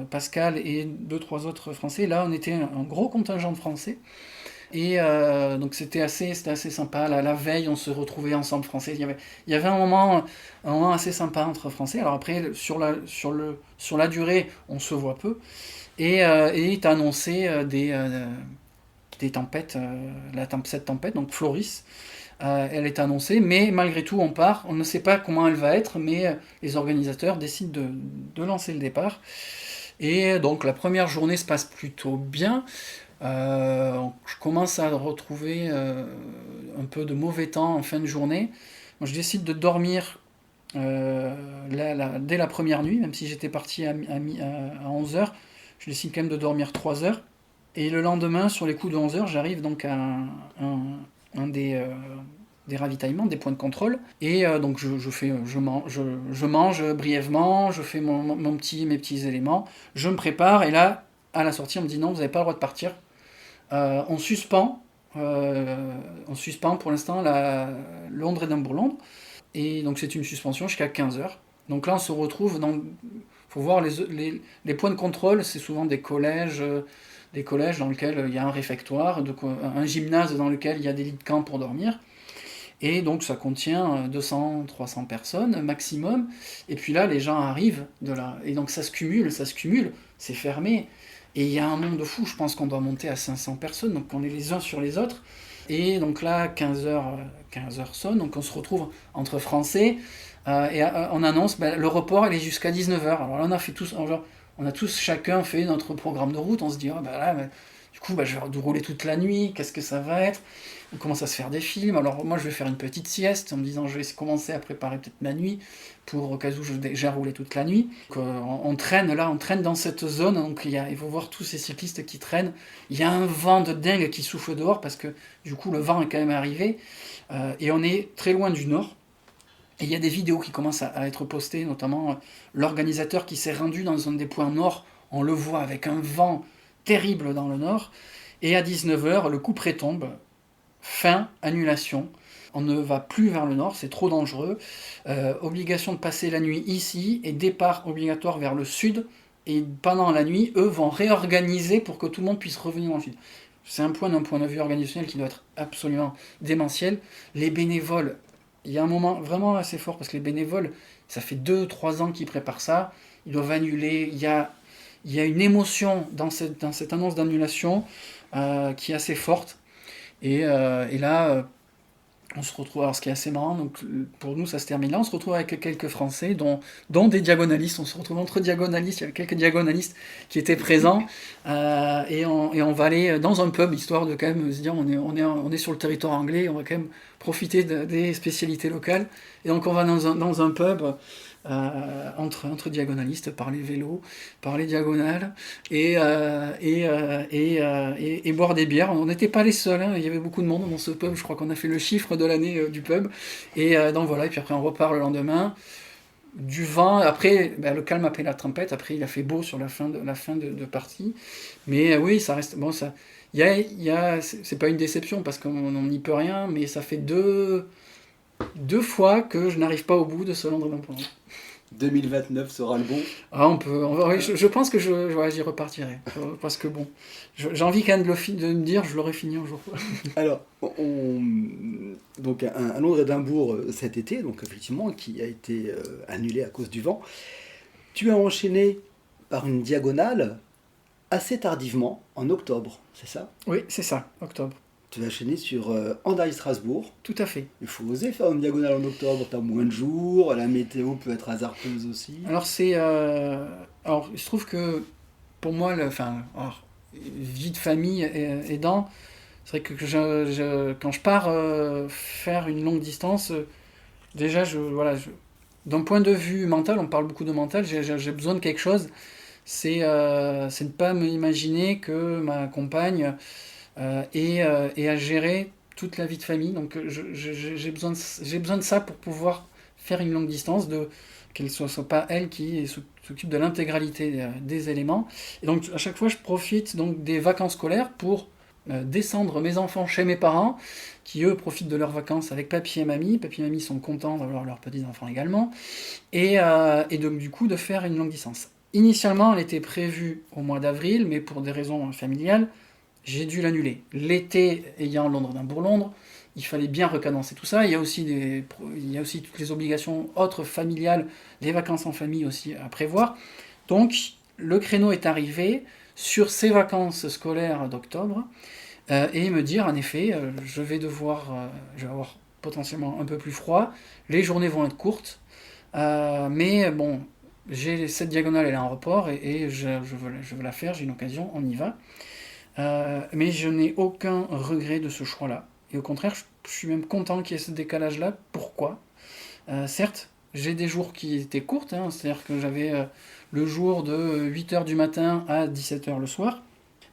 Pascal et deux trois autres Français. Là, on était un gros contingent de Français. Et donc c'était assez sympa. La veille, on se retrouvait ensemble français. Il y avait un moment assez sympa entre français. Alors après, sur la durée, on se voit peu. Et il t'a annoncé des tempêtes, cette tempête, donc Floris. Elle est annoncée, mais malgré tout, on part. On ne sait pas comment elle va être, mais les organisateurs décident de lancer le départ. Et donc la première journée se passe plutôt bien. Je commence à retrouver un peu de mauvais temps en fin de journée. Moi, je décide de dormir dès la première nuit, même si j'étais parti à 11 heures. Je décide quand même de dormir 3 heures. Et le lendemain, sur les coups de 11 heures, j'arrive donc à un des ravitaillements, des points de contrôle. Et donc je mange brièvement, je fais mes petits éléments, je me prépare. Et là, à la sortie, on me dit non, vous n'avez pas le droit de partir. On suspend. On suspend pour l'instant Londres-Édimbourg-Londres. Et donc c'est une suspension jusqu'à 15 heures. Donc là on se retrouve dans... faut voir les points de contrôle, c'est souvent des collèges dans lesquels il y a un réfectoire, un gymnase dans lequel il y a des lits de camp pour dormir. Et donc ça contient 200-300 personnes maximum. Et puis là les gens arrivent de là. Et donc ça se cumule, c'est fermé. Et il y a un monde fou, je pense qu'on doit monter à 500 personnes, donc on est les uns sur les autres. Et donc là, 15 heures sonne, donc on se retrouve entre Français, on annonce le report, il est jusqu'à 19 heures. Alors là, on a tous chacun fait notre programme de route, on se dit, du coup, je vais rouler toute la nuit, qu'est-ce que ça va être? On commence à se faire des films, alors moi je vais faire une petite sieste en me disant je vais commencer à préparer peut-être ma nuit pour au cas où j'ai roulé toute la nuit. Donc, on traîne dans cette zone, donc il faut voir tous ces cyclistes qui traînent. Il y a un vent de dingue qui souffle dehors parce que du coup le vent est quand même arrivé et on est très loin du nord. Et il y a des vidéos qui commencent à être postées, notamment l'organisateur qui s'est rendu dans un des points nord, on le voit avec un vent terrible dans le nord. Et à 19 heures, le coup près tombe. Fin, annulation. On ne va plus vers le nord, c'est trop dangereux. Obligation de passer la nuit ici et départ obligatoire vers le sud. Et pendant la nuit, eux vont réorganiser pour que tout le monde puisse revenir dans le sud. C'est d'un point de vue organisationnel qui doit être absolument démentiel. Les bénévoles, il y a un moment vraiment assez fort parce que les bénévoles, ça fait 2-3 ans qu'ils préparent ça. Ils doivent annuler. Il y a une émotion dans cette annonce d'annulation qui est assez forte. Et là, on se retrouve. Alors, ce qui est assez marrant, donc pour nous, ça se termine là. On se retrouve avec quelques Français, dont des diagonalistes. On se retrouve entre diagonalistes. Il y avait quelques diagonalistes qui étaient présents. Et on va aller dans un pub, histoire de quand même se dire on est sur le territoire anglais, on va quand même profiter des spécialités locales. Et donc, on va dans un pub. Entre diagonalistes, par les vélos, par les diagonales, et boire des bières. On n'était pas les seuls, hein. Il y avait beaucoup de monde dans ce pub, je crois qu'on a fait le chiffre de l'année du pub. Et donc voilà, et puis après on repart le lendemain. Du vent, après le calme après la tempête, après il a fait beau sur la fin de partie. Mais oui, ça reste. Bon, ça. C'est pas une déception parce qu'on n'y peut rien, mais ça fait deux fois que je n'arrive pas au bout de ce Londres-Londres. 2029 sera le bon. Oui, je pense que j'y repartirai. Parce que bon, j'ai envie quand même de me dire, je l'aurai fini un jour. Alors, donc un Londres-Édimbourg cet été, donc effectivement, qui a été annulé à cause du vent. Tu as enchaîné par une diagonale assez tardivement, en octobre, c'est ça? Oui, c'est ça, octobre. Tu vas enchaîner sur Hendaye-Strasbourg. Tout à fait. Il faut oser faire une diagonale en octobre, tu as moins de jours, la météo peut être hasardeuse aussi. Alors, alors il se trouve que pour moi, alors, vie de famille aidant, c'est vrai que quand je pars faire une longue distance, déjà, d'un point de vue mental, on parle beaucoup de mental, j'ai besoin de quelque chose. C'est ne pas m'imaginer que ma compagne ait à gérer toute la vie de famille. Donc j'ai besoin de ça pour pouvoir faire une longue distance, qu'elle soit pas elle qui s'occupe de l'intégralité des éléments. Et donc à chaque fois, je profite donc des vacances scolaires pour descendre mes enfants chez mes parents, qui eux profitent de leurs vacances avec papy et mamie. Papy et mamie sont contents d'avoir leurs petits-enfants également. Et donc du coup de faire une longue distance. Initialement, elle était prévue au mois d'avril, mais pour des raisons familiales, j'ai dû l'annuler. L'été ayant Londres-Edimbourg-Londres, il fallait bien recadencer tout ça. Il y a aussi toutes les obligations autres familiales, les vacances en famille aussi à prévoir. Donc, le créneau est arrivé sur ces vacances scolaires d'octobre et me dire, en effet, je vais avoir potentiellement un peu plus froid, les journées vont être courtes, mais bon, cette diagonale, elle est en report et je veux la faire, j'ai une occasion, on y va. Mais je n'ai aucun regret de ce choix-là. Et au contraire, je suis même content qu'il y ait ce décalage-là. Pourquoi certes, j'ai des jours qui étaient courts, hein, c'est-à-dire que j'avais le jour de 8h du matin à 17h le soir,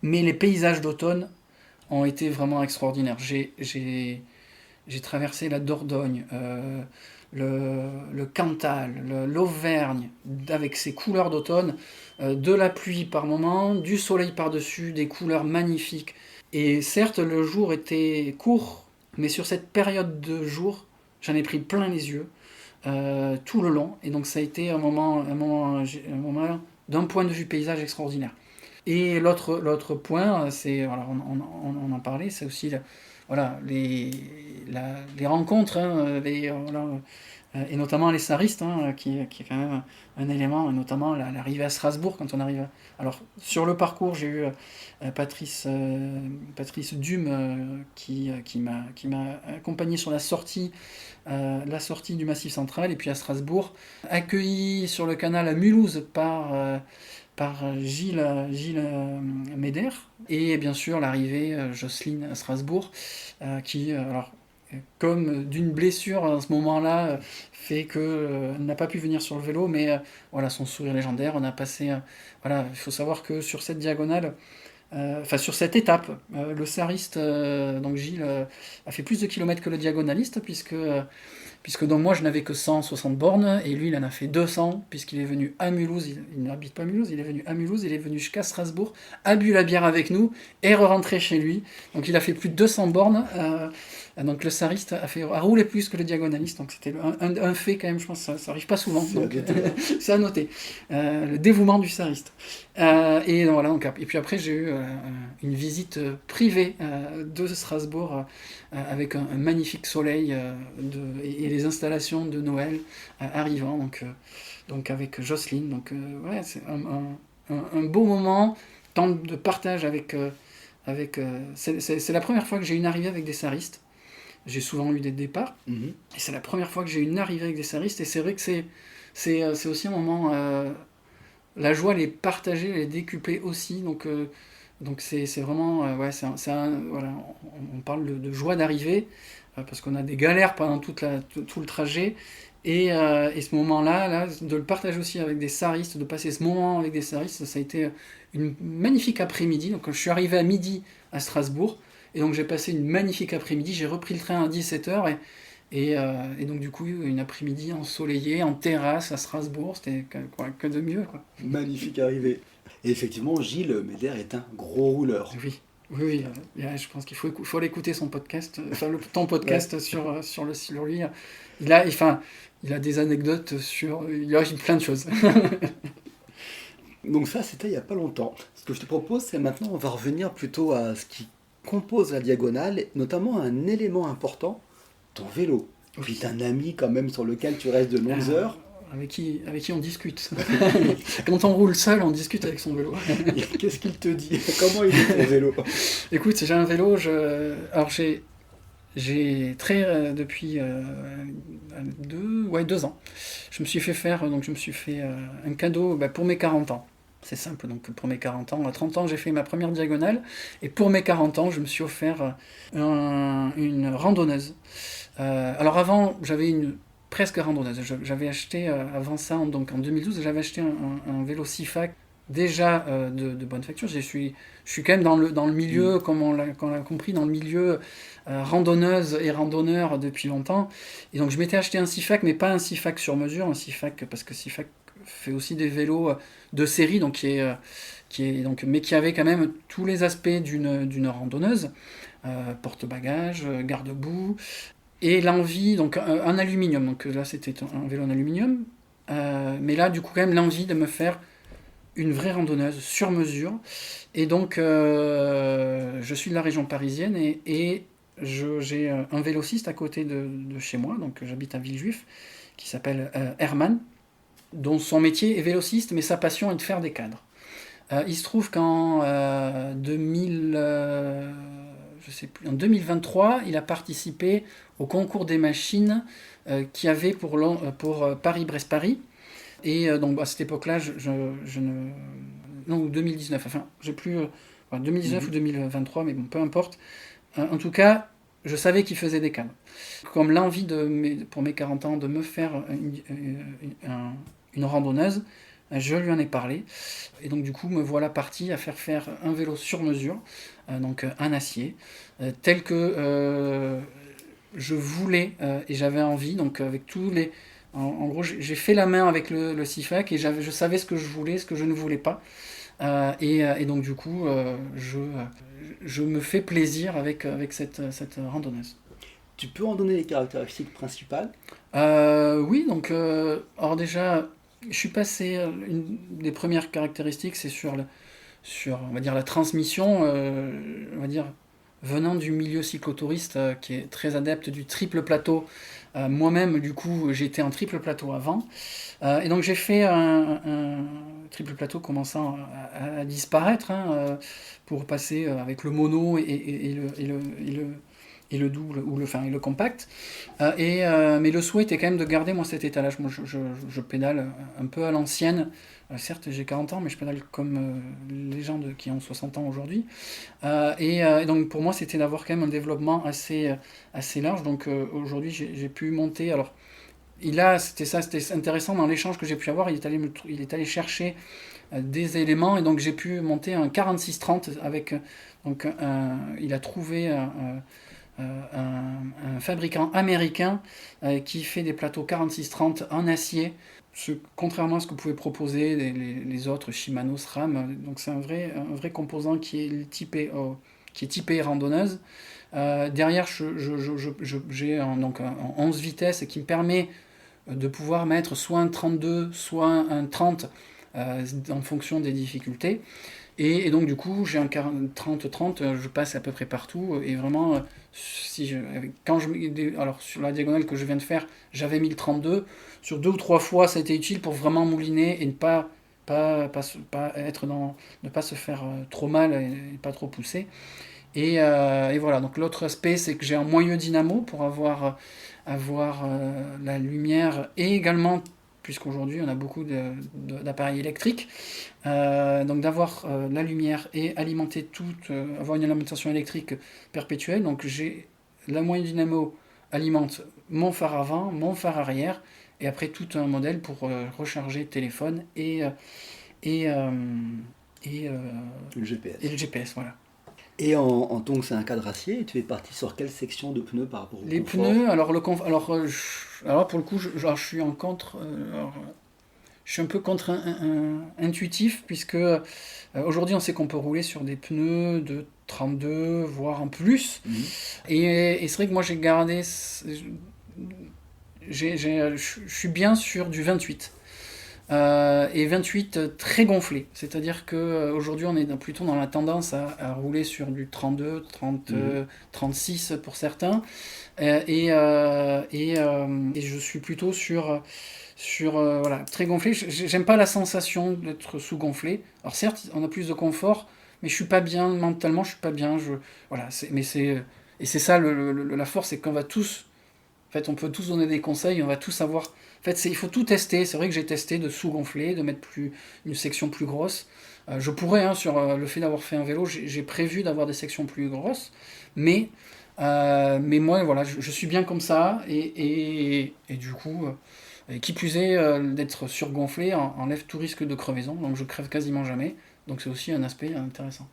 mais les paysages d'automne ont été vraiment extraordinaires. J'ai traversé la Dordogne, le Cantal, l'Auvergne, avec ses couleurs d'automne, de la pluie par moment, du soleil par-dessus, des couleurs magnifiques. Et certes, le jour était court, mais sur cette période de jour, j'en ai pris plein les yeux, tout le long. Et donc ça a été un moment d'un point de vue paysage extraordinaire. Et l'autre point, c'est, voilà, on en parlait, c'est aussi les rencontres, hein, et notamment les saristes, hein, qui est quand même un élément, notamment l'arrivée à Strasbourg, quand on arrive. Alors, sur le parcours, j'ai eu Patrice Dume qui m'a accompagné sur la sortie du Massif Central, et puis à Strasbourg, accueilli sur le canal à Mulhouse par Gilles Méder, et bien sûr l'arrivée Jocelyne à Strasbourg, qui, alors, comme d'une blessure à ce moment-là, fait qu'elle n'a pas pu venir sur le vélo, mais voilà, son sourire légendaire, on a passé... voilà, il faut savoir que sur cette diagonale, sur cette étape, le sariste, donc Gilles, a fait plus de kilomètres que le diagonaliste, puisque donc moi je n'avais que 160 bornes, et lui il en a fait 200, puisqu'il est venu à Mulhouse, il n'habite pas Mulhouse, il est venu à Mulhouse, il est venu jusqu'à Strasbourg, a bu la bière avec nous, et rentré chez lui. Donc il a fait plus de 200 bornes, donc le sariste a roulé plus que le diagonaliste, donc c'était un fait quand même, je pense que ça arrive pas souvent, donc c'est à noter. Le dévouement du sariste. Et donc, voilà, et puis après j'ai eu une visite privée de Strasbourg, avec un magnifique soleil et les installations de Noël arrivant, donc avec Jocelyne. Donc ouais, c'est un beau moment, temps de partage c'est la première fois que j'ai une arrivée avec des saristes. J'ai souvent eu des départs, et c'est la première fois que j'ai une arrivée avec des saristes, et c'est vrai que c'est aussi un moment... la joie, elle est partagée, elle est décuplée aussi, donc c'est vraiment... voilà, on parle de joie d'arrivée, parce qu'on a des galères pendant tout le trajet, et ce moment-là, de le partager aussi avec des saristes, de passer ce moment avec des saristes, ça a été une magnifique après-midi. Donc je suis arrivé à midi à Strasbourg, et donc j'ai passé une magnifique après-midi, j'ai repris le train à 17h, et donc du coup une après-midi ensoleillée, en terrasse à Strasbourg, c'était que de mieux, quoi. Magnifique arrivée. Et effectivement, Gilles Méder est un gros rouleur. Oui, je pense qu'il faut aller écouter son podcast, ton podcast ouais. sur lui. Il a des anecdotes il a plein de choses. Donc ça, c'était il n'y a pas longtemps. Ce que je te propose, c'est maintenant, on va revenir plutôt à ce qui compose la diagonale, notamment un élément important, ton vélo. Puis t'as un ami quand même sur lequel tu restes de longues heures. avec qui on discute. Quand on roule seul, on discute avec son vélo. Qu'est-ce qu'il te dit? Comment il est ton vélo? Écoute, j'ai un vélo, alors depuis 2 ans, je me suis fait un cadeau pour mes 40 ans. C'est simple, donc pour mes 40 ans, à 30 ans j'ai fait ma première diagonale, et pour mes 40 ans je me suis offert une randonneuse. Alors avant j'avais une presque randonneuse, j'avais acheté avant ça, donc en 2012, j'avais acheté un vélo Sifac déjà de bonne facture. Je suis quand même dans le milieu, comme on l'a compris, dans le milieu randonneuse et randonneur depuis longtemps. Et donc je m'étais acheté un Sifac, mais pas un Sifac sur mesure, parce que Sifac fait aussi des vélos de série, donc mais qui avait quand même tous les aspects d'une randonneuse, porte-bagages, garde-boue, et l'envie, donc un aluminium, donc là c'était un vélo en aluminium, mais là du coup quand même l'envie de me faire une vraie randonneuse sur mesure. Et donc je suis de la région parisienne, et j'ai un vélociste à côté de chez moi, donc j'habite à Villejuif, qui s'appelle Herman, dont son métier est vélociste, mais sa passion est de faire des cadres. Il se trouve qu'en 2023, il a participé au concours des machines qu'il y avait pour Paris-Brest-Paris. Et donc à cette époque-là, non, 2019, enfin, j'ai plus... 2019 ou 2023, mais bon, peu importe. En tout cas, je savais qu'il faisait des cadres. Comme l'envie pour mes 40 ans de me faire une randonneuse, je lui en ai parlé. Et donc du coup, me voilà parti à faire un vélo sur mesure, donc en acier, tel que je voulais et j'avais envie, donc avec tous les... En gros, j'ai fait la main avec le Sifac, et je savais ce que je voulais, ce que je ne voulais pas. Et donc du coup, je me fais plaisir avec cette randonneuse. Tu peux en donner les caractéristiques principales? Oui, donc alors déjà, je suis passé, une des premières caractéristiques, c'est sur on va dire, la transmission, on va dire, venant du milieu cyclotouriste, qui est très adepte du triple plateau. Moi-même, du coup, j'étais en triple plateau avant. Et donc j'ai fait un triple plateau commençant à disparaître, pour passer avec le mono et le double, et le compact. Mais le souhait était quand même de garder moi cet étalage. Moi je pédale un peu à l'ancienne. Certes j'ai 40 ans, mais je pédale comme les gens qui ont 60 ans aujourd'hui. Et donc pour moi c'était d'avoir quand même un développement assez large. Donc aujourd'hui j'ai pu monter. Alors c'était intéressant dans l'échange que j'ai pu avoir. Il est allé chercher des éléments, et donc j'ai pu monter un 46-30 avec. Donc il a trouvé un fabricant américain qui fait des plateaux 46-30 en acier. Contrairement à ce que pouvaient proposer les autres Shimano, SRAM, donc c'est un vrai composant qui est typé randonneuse. Derrière, j'ai un 11 vitesses qui me permet de pouvoir mettre soit un 32, soit un 30 en fonction des difficultés. Et donc du coup, j'ai un 30-30, je passe à peu près partout. Et vraiment, alors sur la diagonale que je viens de faire, j'avais mis le 32. Sur 2 ou 3 fois, ça a été utile pour vraiment mouliner et ne pas se faire trop mal et pas trop pousser. Et voilà, donc l'autre aspect, c'est que j'ai un moyeu dynamo pour avoir la lumière, et également, puisqu'aujourd'hui on a beaucoup d'appareils électriques, donc d'avoir la lumière et alimenter avoir une alimentation électrique perpétuelle. Donc la moyeu dynamo alimente mon phare avant, mon phare arrière, et après tout un modèle pour recharger téléphone et le GPS. Et le GPS, voilà. Et donc c'est un cadre acier, et tu es parti sur quelle section de pneus par rapport au Les confort? pneus, alors pour le coup, je suis en contre. Je suis un peu contre-intuitif, puisque aujourd'hui on sait qu'on peut rouler sur des pneus de 32, voire en plus. Mhm. Et c'est vrai que moi j'ai gardé. Je suis bien sur du 28. Et 28 très gonflé. C'est-à-dire qu'aujourd'hui on est plutôt dans la tendance à rouler sur du 32, 30, 36 pour certains. Et je suis plutôt sur voilà, très gonflé. J'aime pas la sensation d'être sous-gonflé. Alors certes, on a plus de confort, mais je suis pas bien mentalement, je suis pas bien. Voilà, et c'est ça la force, c'est qu'on va tous, en fait, on peut tous donner des conseils, on va tous savoir. En fait, il faut tout tester. C'est vrai que j'ai testé de sous-gonfler, de mettre une section plus grosse. Je pourrais, hein, sur le fait d'avoir fait un vélo, j'ai prévu d'avoir des sections plus grosses, mais moi, voilà, je suis bien comme ça, et du coup, et qui plus est, d'être surgonflé enlève tout risque de crevaison, donc je crève quasiment jamais, donc c'est aussi un aspect intéressant.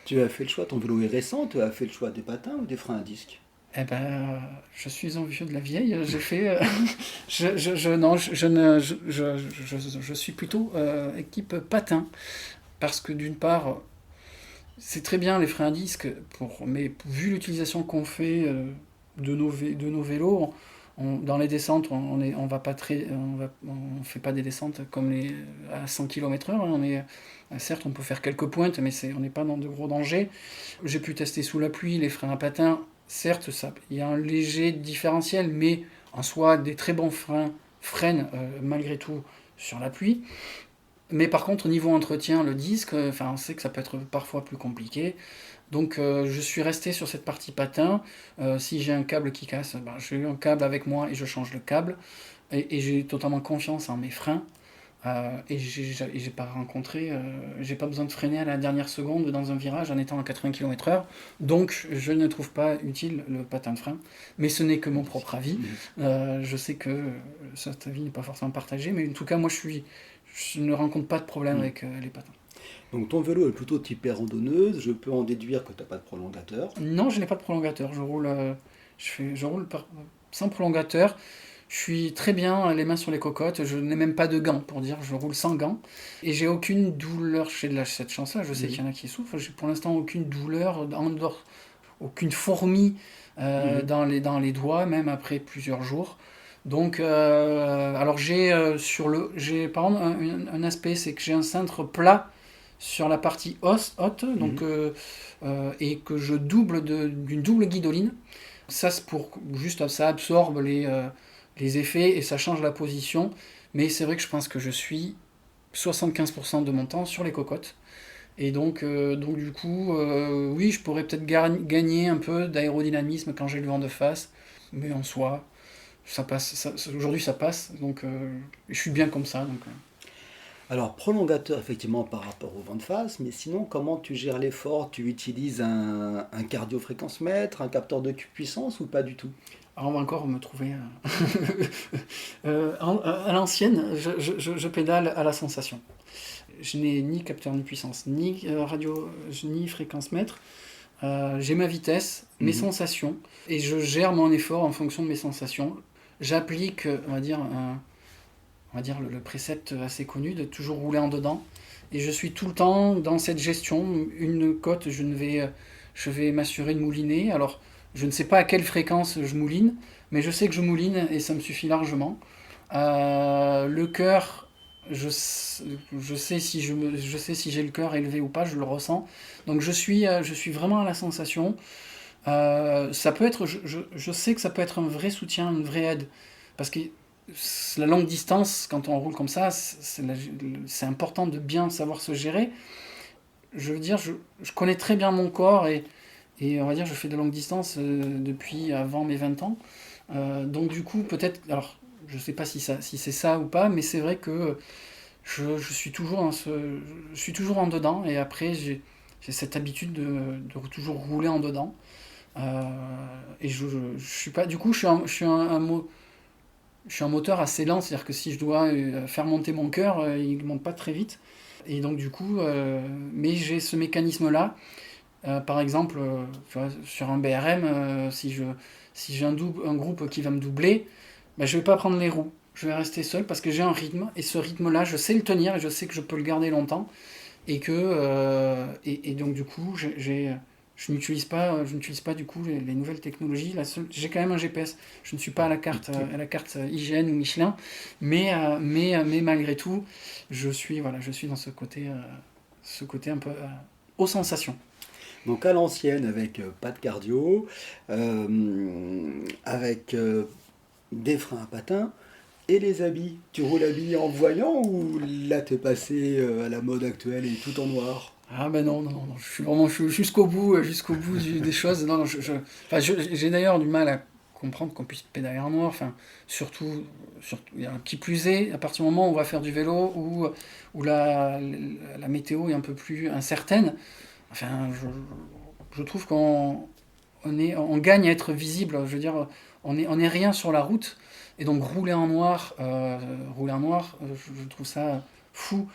Tu as fait le choix, ton vélo est récent, tu as fait le choix des patins ou des freins à disque? Eh ben, je suis un vieux de la vieille, j'ai fait... non, je, ne, je suis plutôt équipe patin, parce que d'une part, c'est très bien les freins à disque, mais vu l'utilisation qu'on fait de nos vélos, dans les descentes, on va pas on fait pas des descentes comme à 100 km/h. Certes, on peut faire quelques pointes, mais on n'est pas dans de gros dangers. J'ai pu tester sous la pluie les freins à patins. Certes, il y a un léger différentiel, mais en soi, des très bons freins freinent malgré tout sur la pluie. Mais par contre, au niveau entretien, le disque, on sait que ça peut être parfois plus compliqué. Donc je suis resté sur cette partie patin. Si j'ai un câble qui casse, ben, j'ai eu un câble avec moi et je change le câble. Et j'ai totalement confiance en mes freins. Et j'ai pas j'ai pas besoin de freiner à la dernière seconde dans un virage en étant à 80 km/h. Donc je ne trouve pas utile le patin de frein. Mais ce n'est que mon propre avis. Je sais que cet avis n'est pas forcément partagé, mais en tout cas, je ne rencontre pas de problème avec les patins. Donc ton vélo est plutôt typé randonneuse, je peux en déduire que tu n'as pas de prolongateur. Non, je n'ai pas de prolongateur. Je roule sans prolongateur. Je suis très bien les mains sur les cocottes. Je n'ai même pas de gants pour dire. Je roule sans gants. Et j'ai aucune douleur chez cette chance-là. Je sais qu'il y en a qui souffrent. J'ai pour l'instant aucune douleur, aucune fourmi dans les doigts, même après plusieurs jours. Donc, alors j'ai par exemple un aspect, c'est que j'ai un cintre plat sur la partie haute, donc, et que je double d'une double guidoline. Ça, c'est pour juste, ça absorbe les effets et ça change la position. Mais c'est vrai que je pense que je suis 75% de mon temps sur les cocottes. Et donc du coup, oui, je pourrais peut-être gagner un peu d'aérodynamisme quand j'ai le vent de face. Mais en soi, ça passe. Aujourd'hui, ça passe. Donc, je suis bien comme ça. Alors prolongateur effectivement par rapport au vent de face, mais sinon comment tu gères l'effort? Tu utilises un cardio-fréquence-mètre, un capteur de puissance ou pas du tout? Alors, on va encore me trouver. À l'ancienne, je pédale à la sensation. Je n'ai ni capteur ni puissance, ni radio, ni fréquence mètre. J'ai ma vitesse, mes sensations, et je gère mon effort en fonction de mes sensations. J'applique, on va dire le précepte assez connu de toujours rouler en dedans. Et je suis tout le temps dans cette gestion. Une côte, je vais m'assurer de mouliner. Alors, je ne sais pas à quelle fréquence je mouline, mais je sais que je mouline et ça me suffit largement. Le cœur, je sais je sais si j'ai le cœur élevé ou pas, je le ressens. Donc je suis vraiment à la sensation. Ça peut être, je sais que ça peut être un vrai soutien, une vraie aide, parce que la longue distance, quand on roule comme ça, c'est important de bien savoir se gérer. Je veux dire, je connais très bien mon corps et on va dire, je fais de longue distance depuis avant mes 20 ans. Donc du coup, peut-être, alors je sais pas si c'est ça ou pas, mais c'est vrai que je suis toujours je suis toujours en dedans et après j'ai cette habitude de toujours rouler en dedans. Euh, et je suis pas, du coup, je suis un moteur assez lent, c'est-à-dire que si je dois faire monter mon cœur, il ne monte pas très vite. Et donc du coup, mais j'ai ce mécanisme-là. Par exemple, tu vois, sur un BRM, si j'ai un groupe qui va me doubler, ben, je ne vais pas prendre les roues. Je vais rester seul parce que j'ai un rythme. Et ce rythme-là, je sais le tenir et je sais que je peux le garder longtemps. Et donc du coup, je n'utilise pas du coup les nouvelles technologies. J'ai quand même un GPS. Je ne suis pas à la carte IGN ou Michelin, mais malgré tout, je suis dans ce côté un peu aux sensations. Donc à l'ancienne avec pas de cardio, avec des freins à patins. Et les habits, tu roules habillé en voyant ou là t'es passé à la mode actuelle et tout en noir? Ah ben non, non, non, je suis vraiment jusqu'au bout des choses. Non, non, enfin, j'ai d'ailleurs du mal à comprendre qu'on puisse pédaler en noir. Enfin, surtout, qui plus est, à partir du moment où on va faire du vélo, où la météo est un peu plus incertaine, enfin, je trouve on gagne à être visible. Je veux dire, on est rien sur la route. Et donc rouler en noir, je trouve ça fou.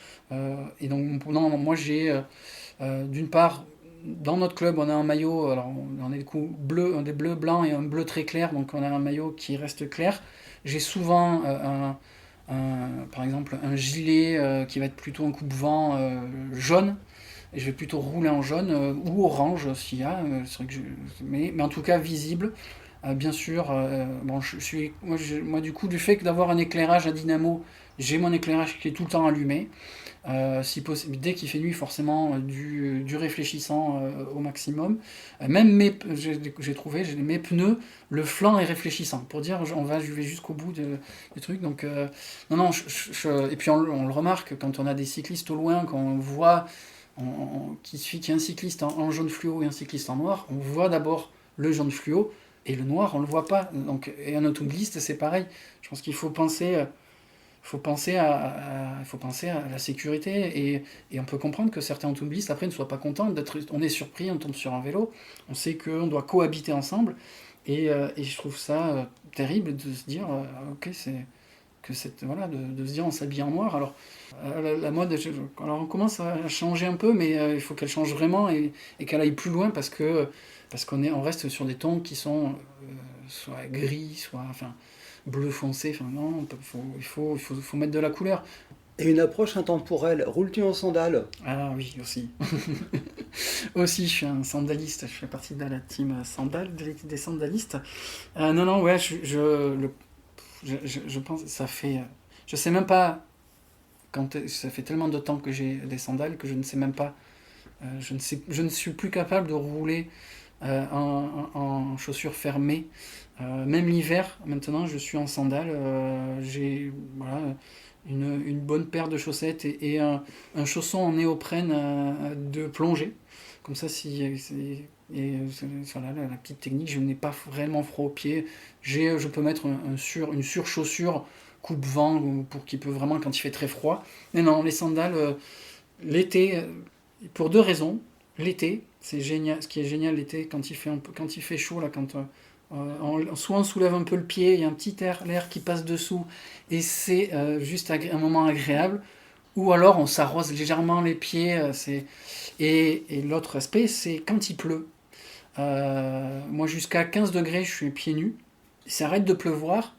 Et donc, non, moi d'une part, dans notre club, on a un maillot, alors on a des coups bleus, des bleus blancs et un bleu très clair, donc on a un maillot qui reste clair. J'ai souvent par exemple un gilet qui va être plutôt un coupe-vent jaune, et je vais plutôt rouler en jaune ou orange s'il y a, c'est vrai que mais en tout cas visible. Bien sûr, bon, moi, du coup, du fait que d'avoir un éclairage à dynamo, j'ai mon éclairage qui est tout le temps allumé. Si possible, dès qu'il fait nuit, forcément du réfléchissant au maximum. Même j'ai trouvé, mes pneus, le flanc est réfléchissant. Pour dire, je vais jusqu'au bout du truc. Donc, non, non, et puis on le remarque quand on a des cyclistes au loin, quand on voit qu'il suffit qu'il y ait un cycliste en jaune fluo et un cycliste en noir, on voit d'abord le jaune fluo et le noir, on le voit pas. Donc, et un automobiliste, c'est pareil. Je pense qu'il faut penser à la sécurité et on peut comprendre que certains automobilistes après ne soient pas contents d'être. On est surpris, on tombe sur un vélo, on sait qu'on doit cohabiter ensemble et je trouve ça terrible de se dire ok voilà de se dire on s'habille en noir alors la mode alors on commence à changer un peu mais il faut qu'elle change vraiment et qu'elle aille plus loin parce on reste sur des tons qui sont soit gris soit enfin bleu foncé, enfin non, faut mettre de la couleur. Et une approche intemporelle, roules-tu en sandales? Ah oui, aussi. Aussi, je suis un sandaliste, je fais partie de la team sandales, des sandalistes. Non, non, ouais, je pense, ça fait. Je sais même pas, ça fait tellement de temps que j'ai des sandales que je ne sais même pas. Je ne suis plus capable de rouler en chaussures fermées. Même l'hiver, maintenant, je suis en sandales. J'ai voilà, une bonne paire de chaussettes et un chausson en néoprène de plongée. Comme ça, voilà, la petite technique, je n'ai pas réellement froid aux pieds. Je peux mettre une surchaussure coupe-vent pour qu'il peut vraiment quand il fait très froid. Mais non, les sandales, l'été, pour deux raisons. L'été, c'est génial. Ce qui est génial l'été, quand il fait chaud, là, soit on soulève un peu le pied, il y a un petit l'air qui passe dessous, et c'est juste un moment agréable. Ou alors on s'arrose légèrement les pieds. Et l'autre aspect, c'est quand il pleut. Moi, jusqu'à 15 degrés, je suis pieds nus. Il s'arrête de pleuvoir,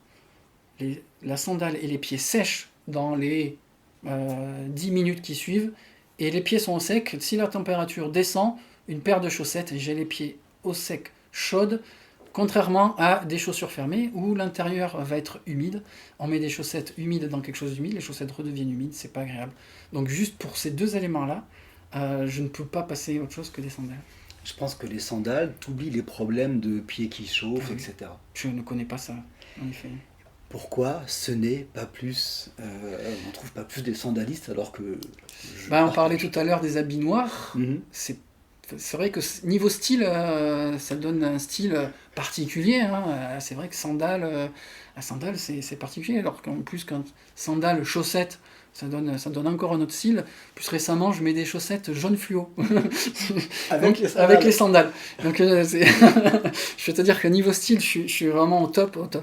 la sandale et les pieds sèchent dans les 10 minutes qui suivent, et les pieds sont au sec. Si la température descend, une paire de chaussettes, et j'ai les pieds au sec, chaudes, contrairement à des chaussures fermées où l'intérieur va être humide. On met des chaussettes humides dans quelque chose d'humide, les chaussettes redeviennent humides, c'est pas agréable. Donc juste pour ces deux éléments-là, je ne peux pas passer autre chose que des sandales. Je pense que les sandales, t'oublies les problèmes de pieds qui chauffent, Oui. etc. Je ne connais pas ça, en effet. Pourquoi ce n'est pas plus, on trouve pas plus des sandalistes alors que On parlait tout à l'heure des habits noirs. C'est vrai que niveau style, ça donne un style particulier. Hein. C'est vrai que la sandale c'est particulier. Alors qu'en plus, quand sandales, chaussettes, ça donne encore un autre style. Plus récemment, je mets des chaussettes jaune fluo. Avec les sandales. Donc, je vais te dire que niveau style, je suis vraiment au top. Là,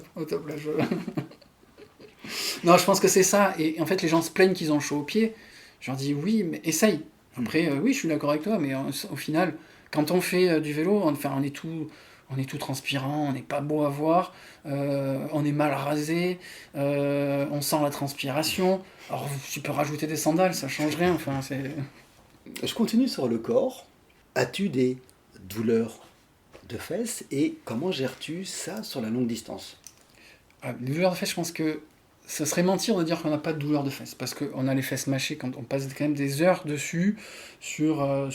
Non, je pense que c'est ça. Et en fait, les gens se plaignent qu'ils ont chaud aux pieds. Je leur dis oui, mais essaye. Après, oui, je suis d'accord avec toi, mais au final, quand on fait du vélo, on est tout transpirant, on n'est pas beau à voir, on est mal rasé, on sent la transpiration. Alors, tu peux rajouter des sandales, ça change rien. Enfin, c'est. Je continue sur le corps. As-tu des douleurs de fesses et comment gères-tu ça sur la longue distance? Les douleurs de fesses, je pense que ça serait mentir de dire qu'on n'a pas de douleur de fesses, parce qu'on a les fesses mâchées quand on passe quand même des heures dessus, sur la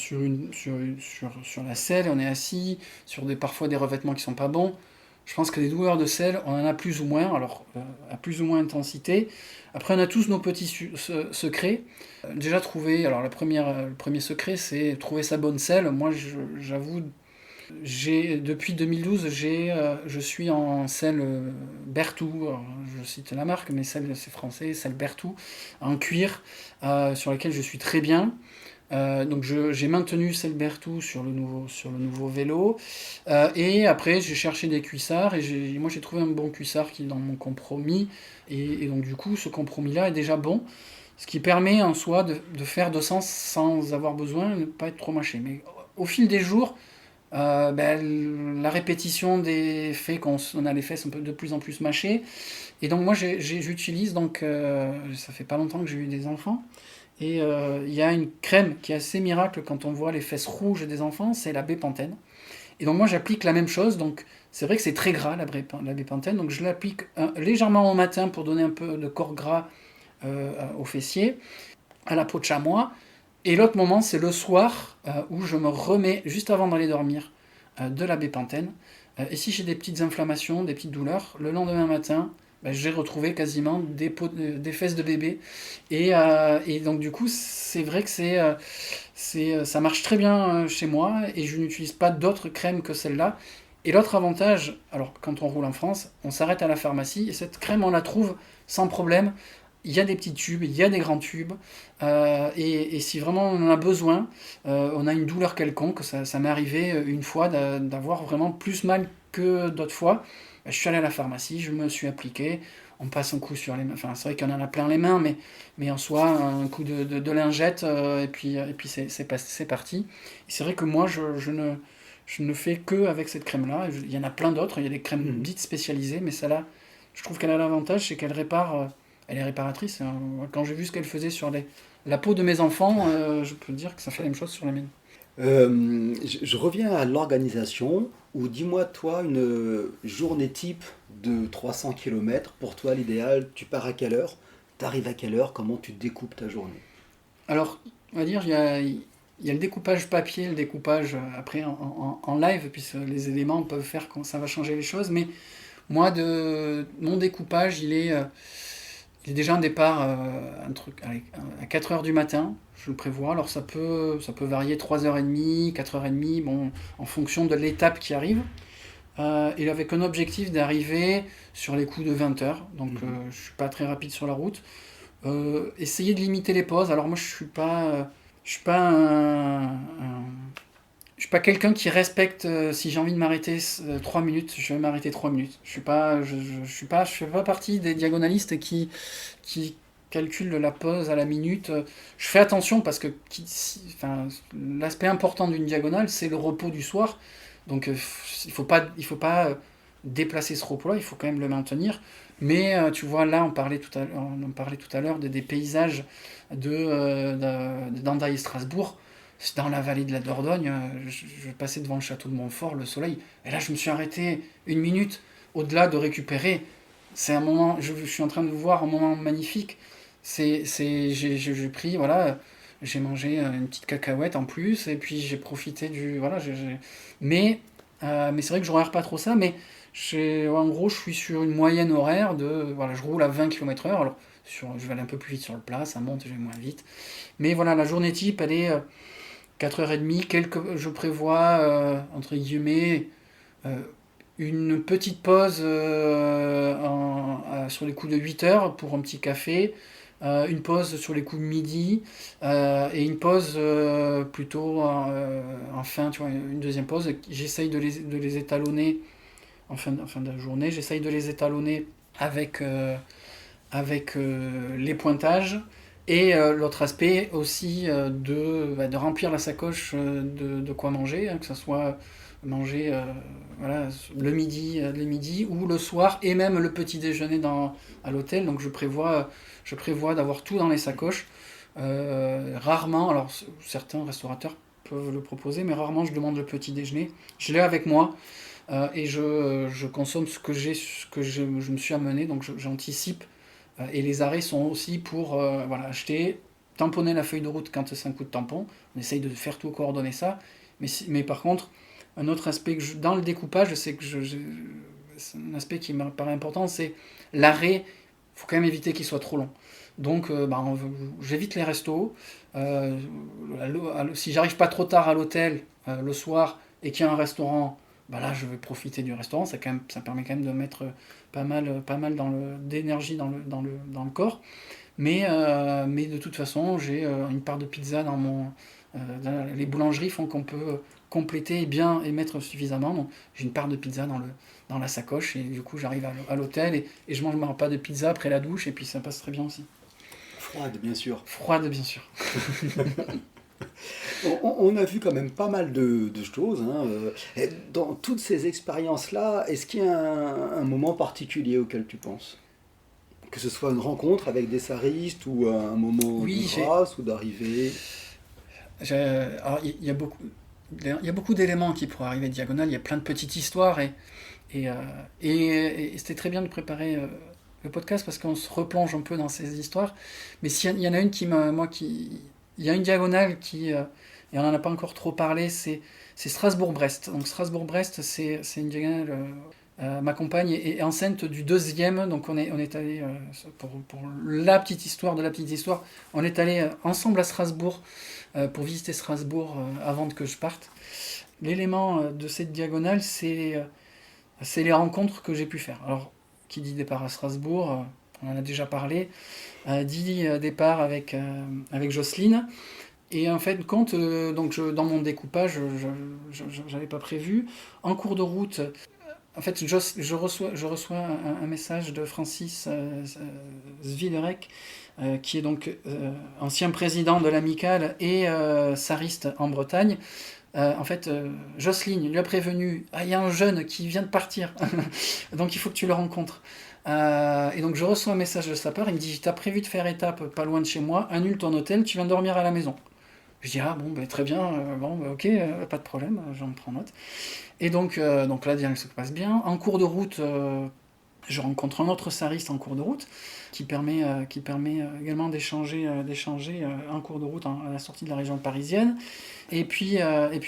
selle, on est assis, parfois des revêtements qui sont pas bons. Je pense que les douleurs de selle, on en a plus ou moins, alors à plus ou moins intensité. Après, on a tous nos petits secrets. Déjà trouver, alors le premier secret, c'est trouver sa bonne selle. Moi, j'avoue, depuis 2012, je suis en selle Berthoud. Alors, je cite la marque, mais c'est français, selle Berthoud, en cuir, sur laquelle je suis très bien. Donc j'ai maintenu celle Berthoud sur le nouveau vélo. Et après j'ai cherché des cuissards et moi j'ai trouvé un bon cuissard qui est dans mon compromis. Et donc du coup ce compromis-là est déjà bon. Ce qui permet en soi de faire 200 sans avoir besoin de ne pas être trop mâché. Mais au fil des jours, la répétition des fait qu'on a les fesses un peu de plus en plus mâchées. Et donc moi j'utilise, donc ça fait pas longtemps que j'ai eu des enfants. Et il y a une crème qui est assez miracle quand on voit les fesses rouges des enfants, c'est la Bépantène. Et donc moi j'applique la même chose, donc c'est vrai que c'est très gras la Bépantène, donc je l'applique légèrement au matin pour donner un peu de corps gras aux fessiers, à la peau de chamois. Et l'autre moment c'est le soir où je me remets, juste avant d'aller dormir, de la Bépantène. Et si j'ai des petites inflammations, des petites douleurs, le lendemain matin, j'ai retrouvé quasiment des fesses de bébé. Et donc du coup, c'est vrai que ça marche très bien chez moi et je n'utilise pas d'autres crèmes que celle-là. Et l'autre avantage, alors quand on roule en France, on s'arrête à la pharmacie et cette crème on la trouve sans problème. Il y a des petits tubes, il y a des grands tubes, et si vraiment on en a besoin, on a une douleur quelconque, ça m'est arrivé une fois d'avoir vraiment plus mal que d'autres fois. Je suis allé à la pharmacie, je me suis appliqué, on passe un coup sur les mains, enfin c'est vrai qu'on en a plein les mains, mais en soi un coup de lingette, et puis c'est parti. Et c'est vrai que moi je ne fais que avec cette crème-là. Il y en a plein d'autres, il y a des crèmes dites spécialisées, mais celle-là, je trouve qu'elle a l'avantage, c'est qu'elle répare. Elle est réparatrice. Quand j'ai vu ce qu'elle faisait sur la peau de mes enfants, je peux dire que ça fait la même chose sur la mienne. Je reviens à l'organisation, ou dis-moi toi une journée type de 300 km, pour toi l'idéal, tu pars à quelle heure, t'arrives à quelle heure, comment tu découpes ta journée? Alors, on va dire, il y a le découpage papier, le découpage après en live, puisque les éléments peuvent faire quand ça va changer les choses. Mais moi, mon découpage, il est déjà un départ allez, à 4 heures du matin, je le prévois. Alors ça peut varier 3h30, 4h30, bon, en fonction de l'étape qui arrive. Et avec un objectif d'arriver sur les coups de 20 heures. Donc je ne suis pas très rapide sur la route. Essayer de limiter les pauses. Alors moi je suis pas je suis pas quelqu'un qui respecte, si j'ai envie de m'arrêter 3 minutes, je vais m'arrêter 3 minutes. Je fais pas partie des diagonalistes qui calculent la pause à la minute. Je fais attention parce que enfin, l'aspect important d'une diagonale, c'est le repos du soir. Donc il faut pas déplacer ce repos-là, il faut quand même le maintenir. Mais tu vois, là, on parlait tout à l'heure des paysages d'Andaille et Strasbourg. Dans la vallée de la Dordogne, je passais devant le château de Montfort, le soleil, et là je me suis arrêté une minute, au-delà de récupérer. C'est un moment, je suis en train de voir un moment magnifique. J'ai pris, voilà, j'ai mangé une petite cacahuète en plus, et puis j'ai profité voilà, mais c'est vrai que je regarde pas trop ça, mais en gros je suis sur une moyenne horaire voilà, je roule à 20 km/h, alors je vais aller un peu plus vite sur le plat, ça monte, je vais moins vite. Mais voilà, la journée type, elle est 4h30, je prévois, entre guillemets, euh, une petite pause sur les coups de 8 heures pour un petit café, une pause sur les coups de midi, et une pause plutôt en fin, tu vois, une deuxième pause. J'essaye de les étalonner en fin de journée, j'essaye de les étalonner avec les pointages. Et l'autre aspect aussi de remplir la sacoche de quoi manger, hein, que ce soit manger voilà, les midis ou le soir et même le petit déjeuner à l'hôtel. Donc je prévois d'avoir tout dans les sacoches. Rarement, alors certains restaurateurs peuvent le proposer, mais rarement je demande le petit déjeuner. Je l'ai avec moi et je consomme ce que je me suis amené, donc j'anticipe. Et les arrêts sont aussi pour voilà, acheter, tamponner la feuille de route quand c'est un coup de tampon. On essaye de faire tout coordonner ça. Mais par contre, un autre aspect dans le découpage, c'est que c'est un aspect qui me paraît important, c'est l'arrêt. Il faut quand même éviter qu'il soit trop long. Donc, j'évite les restos. Si j'arrive pas trop tard à l'hôtel le soir et qu'il y a un restaurant, là, je vais profiter du restaurant. Ça permet quand même de mettre pas mal d'énergie dans le corps. Mais de toute façon, j'ai une part de pizza les boulangeries font qu'on peut compléter et mettre suffisamment. Donc, j'ai une part de pizza dans la sacoche et du coup, j'arrive à l'hôtel et je mange ma part de pizza après la douche et puis ça passe très bien aussi. Froide, bien sûr. Froide, bien sûr. On a vu quand même pas mal de choses. Et dans toutes ces expériences-là, est-ce qu'il y a un moment particulier auquel tu penses? Que ce soit une rencontre avec des saristes ou un moment Oui, de grâce ou d'arrivée? Alors, il y a beaucoup d'éléments qui pourraient arriver diagonale. Il y a plein de petites histoires et c'était très bien de préparer le podcast parce qu'on se replonge un peu dans ces histoires. Mais s'il y en a une il y a une diagonale et on n'en a pas encore trop parlé, c'est Strasbourg-Brest. Donc Strasbourg-Brest, c'est une diagonale. Ma compagne est enceinte du deuxième, donc on est allé pour la petite histoire de la petite histoire. On est allé ensemble à Strasbourg pour visiter Strasbourg avant que je parte. L'élément de cette diagonale, c'est les rencontres que j'ai pu faire. Alors, qui dit départ à Strasbourg, on en a déjà parlé, dit départ avec Jocelyne. Et en fait, dans mon découpage, je n'avais pas prévu. En cours de route, en fait, je reçois un message de Francis Zwiderek, qui est donc ancien président de l'Amicale et sariste en Bretagne. En fait, Jocelyne lui a prévenu, il y a un jeune qui vient de partir, donc il faut que tu le rencontres. Et donc je reçois un message de sa part, il me dit, t'as prévu de faire étape pas loin de chez moi, annule ton hôtel, tu viens dormir à la maison. Je dis, très bien, ok, pas de problème, j'en prends note. Et donc là, ça se passe bien. En cours de route, je rencontre un autre sariste en cours de route qui permet également d'échanger en cours de route à la sortie de la région parisienne. Et puis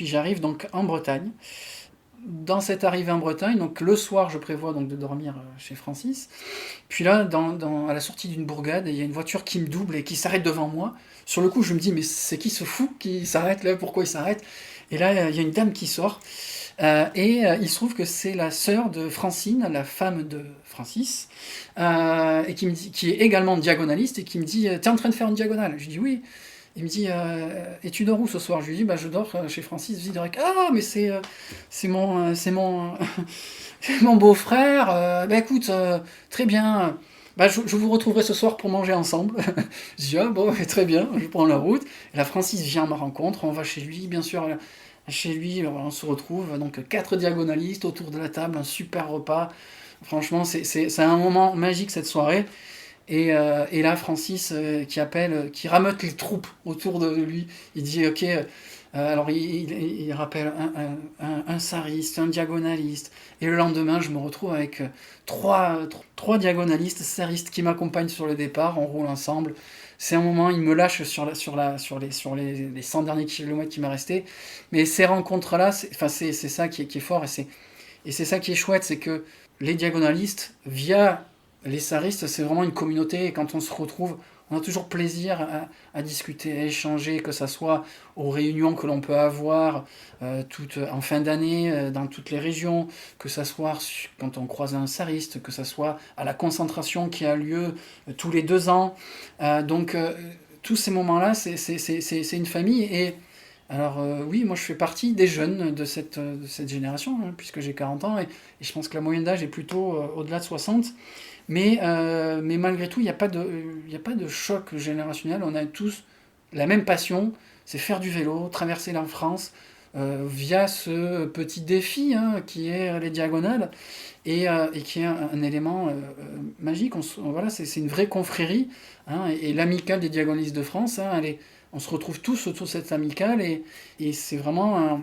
j'arrive donc en Bretagne. Dans cette arrivée en Bretagne, donc le soir, je prévois donc de dormir chez Francis. Puis là, à la sortie d'une bourgade, il y a une voiture qui me double et qui s'arrête devant moi. Sur le coup, je me dis, mais c'est qui ce fou qui s'arrête là? Pourquoi il s'arrête? Et là, il y a une dame qui sort. Il se trouve que c'est la sœur de Francine, la femme de Francis, et qui est également diagonaliste, et qui me dit, t'es en train de faire une diagonale? Je dis oui. Il me dit, et tu dors où ce soir? Je lui dis, je dors chez Francis Zwiderek. Ah, mais c'est mon mon beau-frère. Écoute, très bien. Je vous retrouverai ce soir pour manger ensemble. Je dis, très bien, je prends la route. Et là, Francis vient à ma rencontre, on va chez lui, bien sûr. Chez lui, on se retrouve, donc 4 diagonalistes autour de la table, un super repas. Franchement, c'est un moment magique cette soirée. Et là, Francis qui rameute les troupes autour de lui. Il dit, ok, alors il rappelle un sariste, un diagonaliste. Et le lendemain, je me retrouve avec trois diagonalistes, saristes qui m'accompagnent sur le départ. On roule ensemble. C'est un moment, il me lâche sur les 100 derniers kilomètres qui m'est resté. Mais ces rencontres-là, c'est ça qui est fort et c'est ça qui est chouette, c'est que les diagonalistes, via les saristes, c'est vraiment une communauté et quand on se retrouve, on a toujours plaisir à discuter, à échanger, que ce soit aux réunions que l'on peut avoir en fin d'année dans toutes les régions, que ce soit quand on croise un sariste, que ce soit à la concentration qui a lieu tous les 2 ans. Tous ces moments-là, c'est une famille. Et alors oui, moi je fais partie des jeunes de cette génération, puisque j'ai 40 ans, et je pense que la moyenne d'âge est plutôt au-delà de 60. Mais malgré tout, il n'y a pas de choc générationnel. On a tous la même passion, c'est faire du vélo, traverser la France, via ce petit défi qui est les diagonales, et qui est un élément magique. Voilà, c'est une vraie confrérie, et l'amicale des diagonalistes de France, on se retrouve tous autour de cette amicale, et c'est vraiment...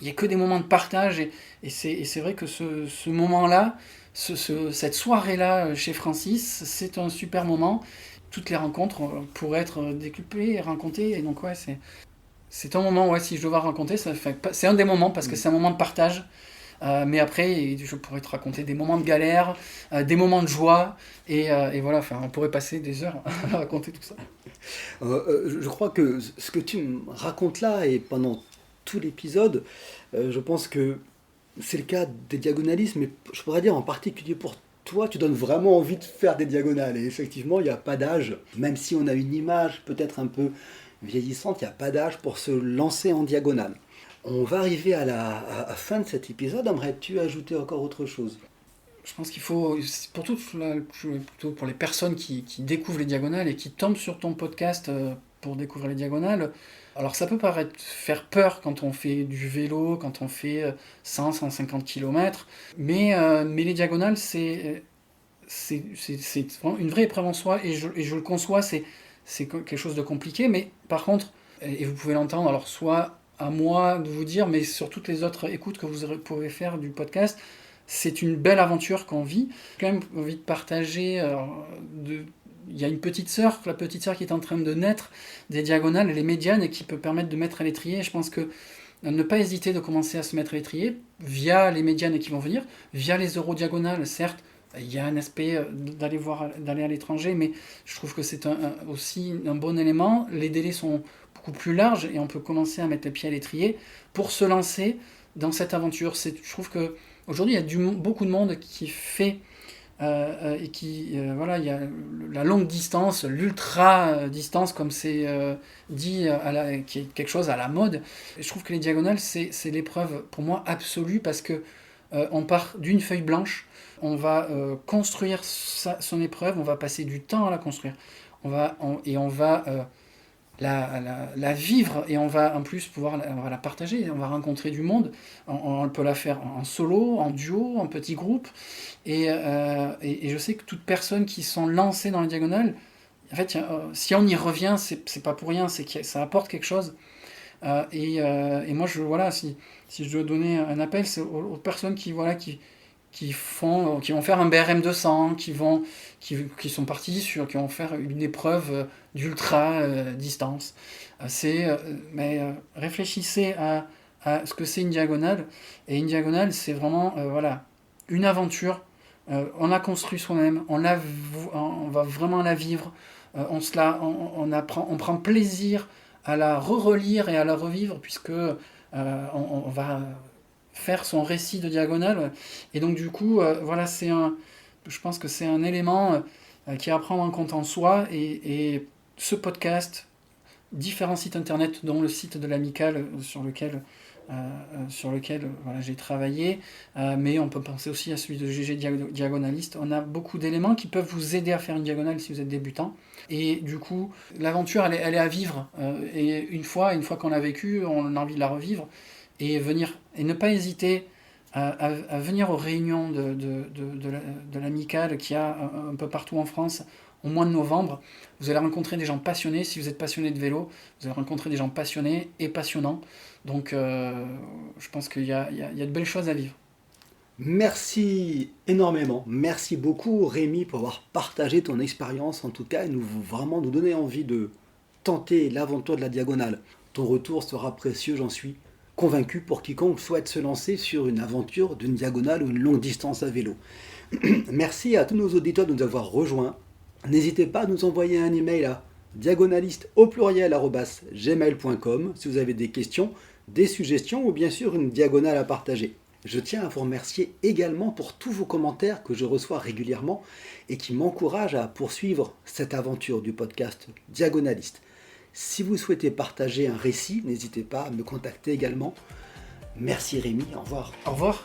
il n'y a que des moments de partage, et c'est vrai que ce moment-là, cette soirée-là chez Francis, c'est un super moment. Toutes les rencontres pourraient être décuplées et racontées. Et donc, c'est un moment, si je dois raconter, c'est un des moments parce que c'est un moment de partage. Mais après, je pourrais te raconter des moments de galère, des moments de joie, et voilà, enfin, on pourrait passer des heures à raconter tout ça. Je crois que ce que tu me racontes là et pendant tout l'épisode, je pense que c'est le cas des diagonalistes, mais je pourrais dire en particulier pour toi, tu donnes vraiment envie de faire des diagonales. Et effectivement, il n'y a pas d'âge, même si on a une image peut-être un peu vieillissante, il n'y a pas d'âge pour se lancer en diagonale. On va arriver à la fin de cet épisode. Aimerais-tu ajouter encore autre chose? Je pense qu'il faut, plutôt pour les personnes qui découvrent les diagonales et qui tombent sur ton podcast pour découvrir les diagonales, alors ça peut paraître faire peur quand on fait du vélo, quand on fait 100-150 km, mais les diagonales, c'est vraiment une vraie épreuve en soi, et je le conçois, c'est quelque chose de compliqué, mais par contre, et vous pouvez l'entendre, alors soit à moi de vous dire, mais sur toutes les autres écoutes que vous pourrez faire du podcast, c'est une belle aventure qu'on vit. J'ai quand même envie de partager. Il y a une petite sœur, la petite sœur qui est en train de naître des diagonales, les médianes, et qui peut permettre de mettre à l'étrier. Je pense que ne pas hésiter de commencer à se mettre à l'étrier via les médianes qui vont venir, via les eurodiagonales. Certes, il y a un aspect d'aller à l'étranger, mais je trouve que c'est aussi un bon élément. Les délais sont beaucoup plus larges et on peut commencer à mettre les pieds à l'étrier pour se lancer dans cette aventure. Je trouve que aujourd'hui, il y a beaucoup de monde qui fait et qui, voilà, il y a la longue distance, l'ultra distance, comme c'est dit, qui est quelque chose à la mode. Et je trouve que les diagonales, c'est l'épreuve pour moi absolue, parce que on part d'une feuille blanche, on va construire son épreuve, on va passer du temps à la construire, on va la vivre, et on va en plus on va la partager, on va rencontrer du monde, on peut la faire en solo, en duo, en petit groupe, et je sais que toutes personnes qui sont lancées dans la diagonale, en fait, si on y revient, c'est pas pour rien, c'est que ça apporte quelque chose. Et moi, voilà, si je dois donner un appel, c'est aux personnes qui vont faire un BRM 200, qui sont partis qui vont faire une épreuve d'ultra distance. Mais réfléchissez à ce que c'est une diagonale. Et une diagonale, c'est vraiment voilà, une aventure. On la construit soi-même, on va vraiment la vivre. On prend plaisir à la relire et à la revivre, puisque on va faire son récit de diagonale. Et donc du coup, voilà, je pense que c'est un élément qui est à prendre en compte en soi. Et ce podcast, différents sites internet, dont le site de l'Amicale sur lequel voilà, j'ai travaillé, mais on peut penser aussi à celui de GG Diagonaliste. On a beaucoup d'éléments qui peuvent vous aider à faire une diagonale si vous êtes débutant. Et du coup, l'aventure, elle est à vivre. Et une fois qu'on l'a vécue, on a envie de la revivre. Et ne pas hésiter à venir aux réunions de l'Amicale qu'il y a un peu partout en France au mois de novembre. Vous allez rencontrer des gens passionnés. Si vous êtes passionné de vélo, vous allez rencontrer des gens passionnés et passionnants. Donc je pense qu'il y a de belles choses à vivre. Merci énormément. Merci beaucoup Rémi pour avoir partagé ton expérience en tout cas, et vraiment nous donner envie de tenter l'aventure de la diagonale. Ton retour sera précieux, j'en suis convaincu, pour quiconque souhaite se lancer sur une aventure d'une diagonale ou une longue distance à vélo. Merci à tous nos auditeurs de nous avoir rejoints. N'hésitez pas à nous envoyer un email à diagonaliste@gmail.com si vous avez des questions, des suggestions ou bien sûr une diagonale à partager. Je tiens à vous remercier également pour tous vos commentaires que je reçois régulièrement et qui m'encouragent à poursuivre cette aventure du podcast Diagonaliste. Si vous souhaitez partager un récit, n'hésitez pas à me contacter également. Merci Rémi, au revoir. Au revoir.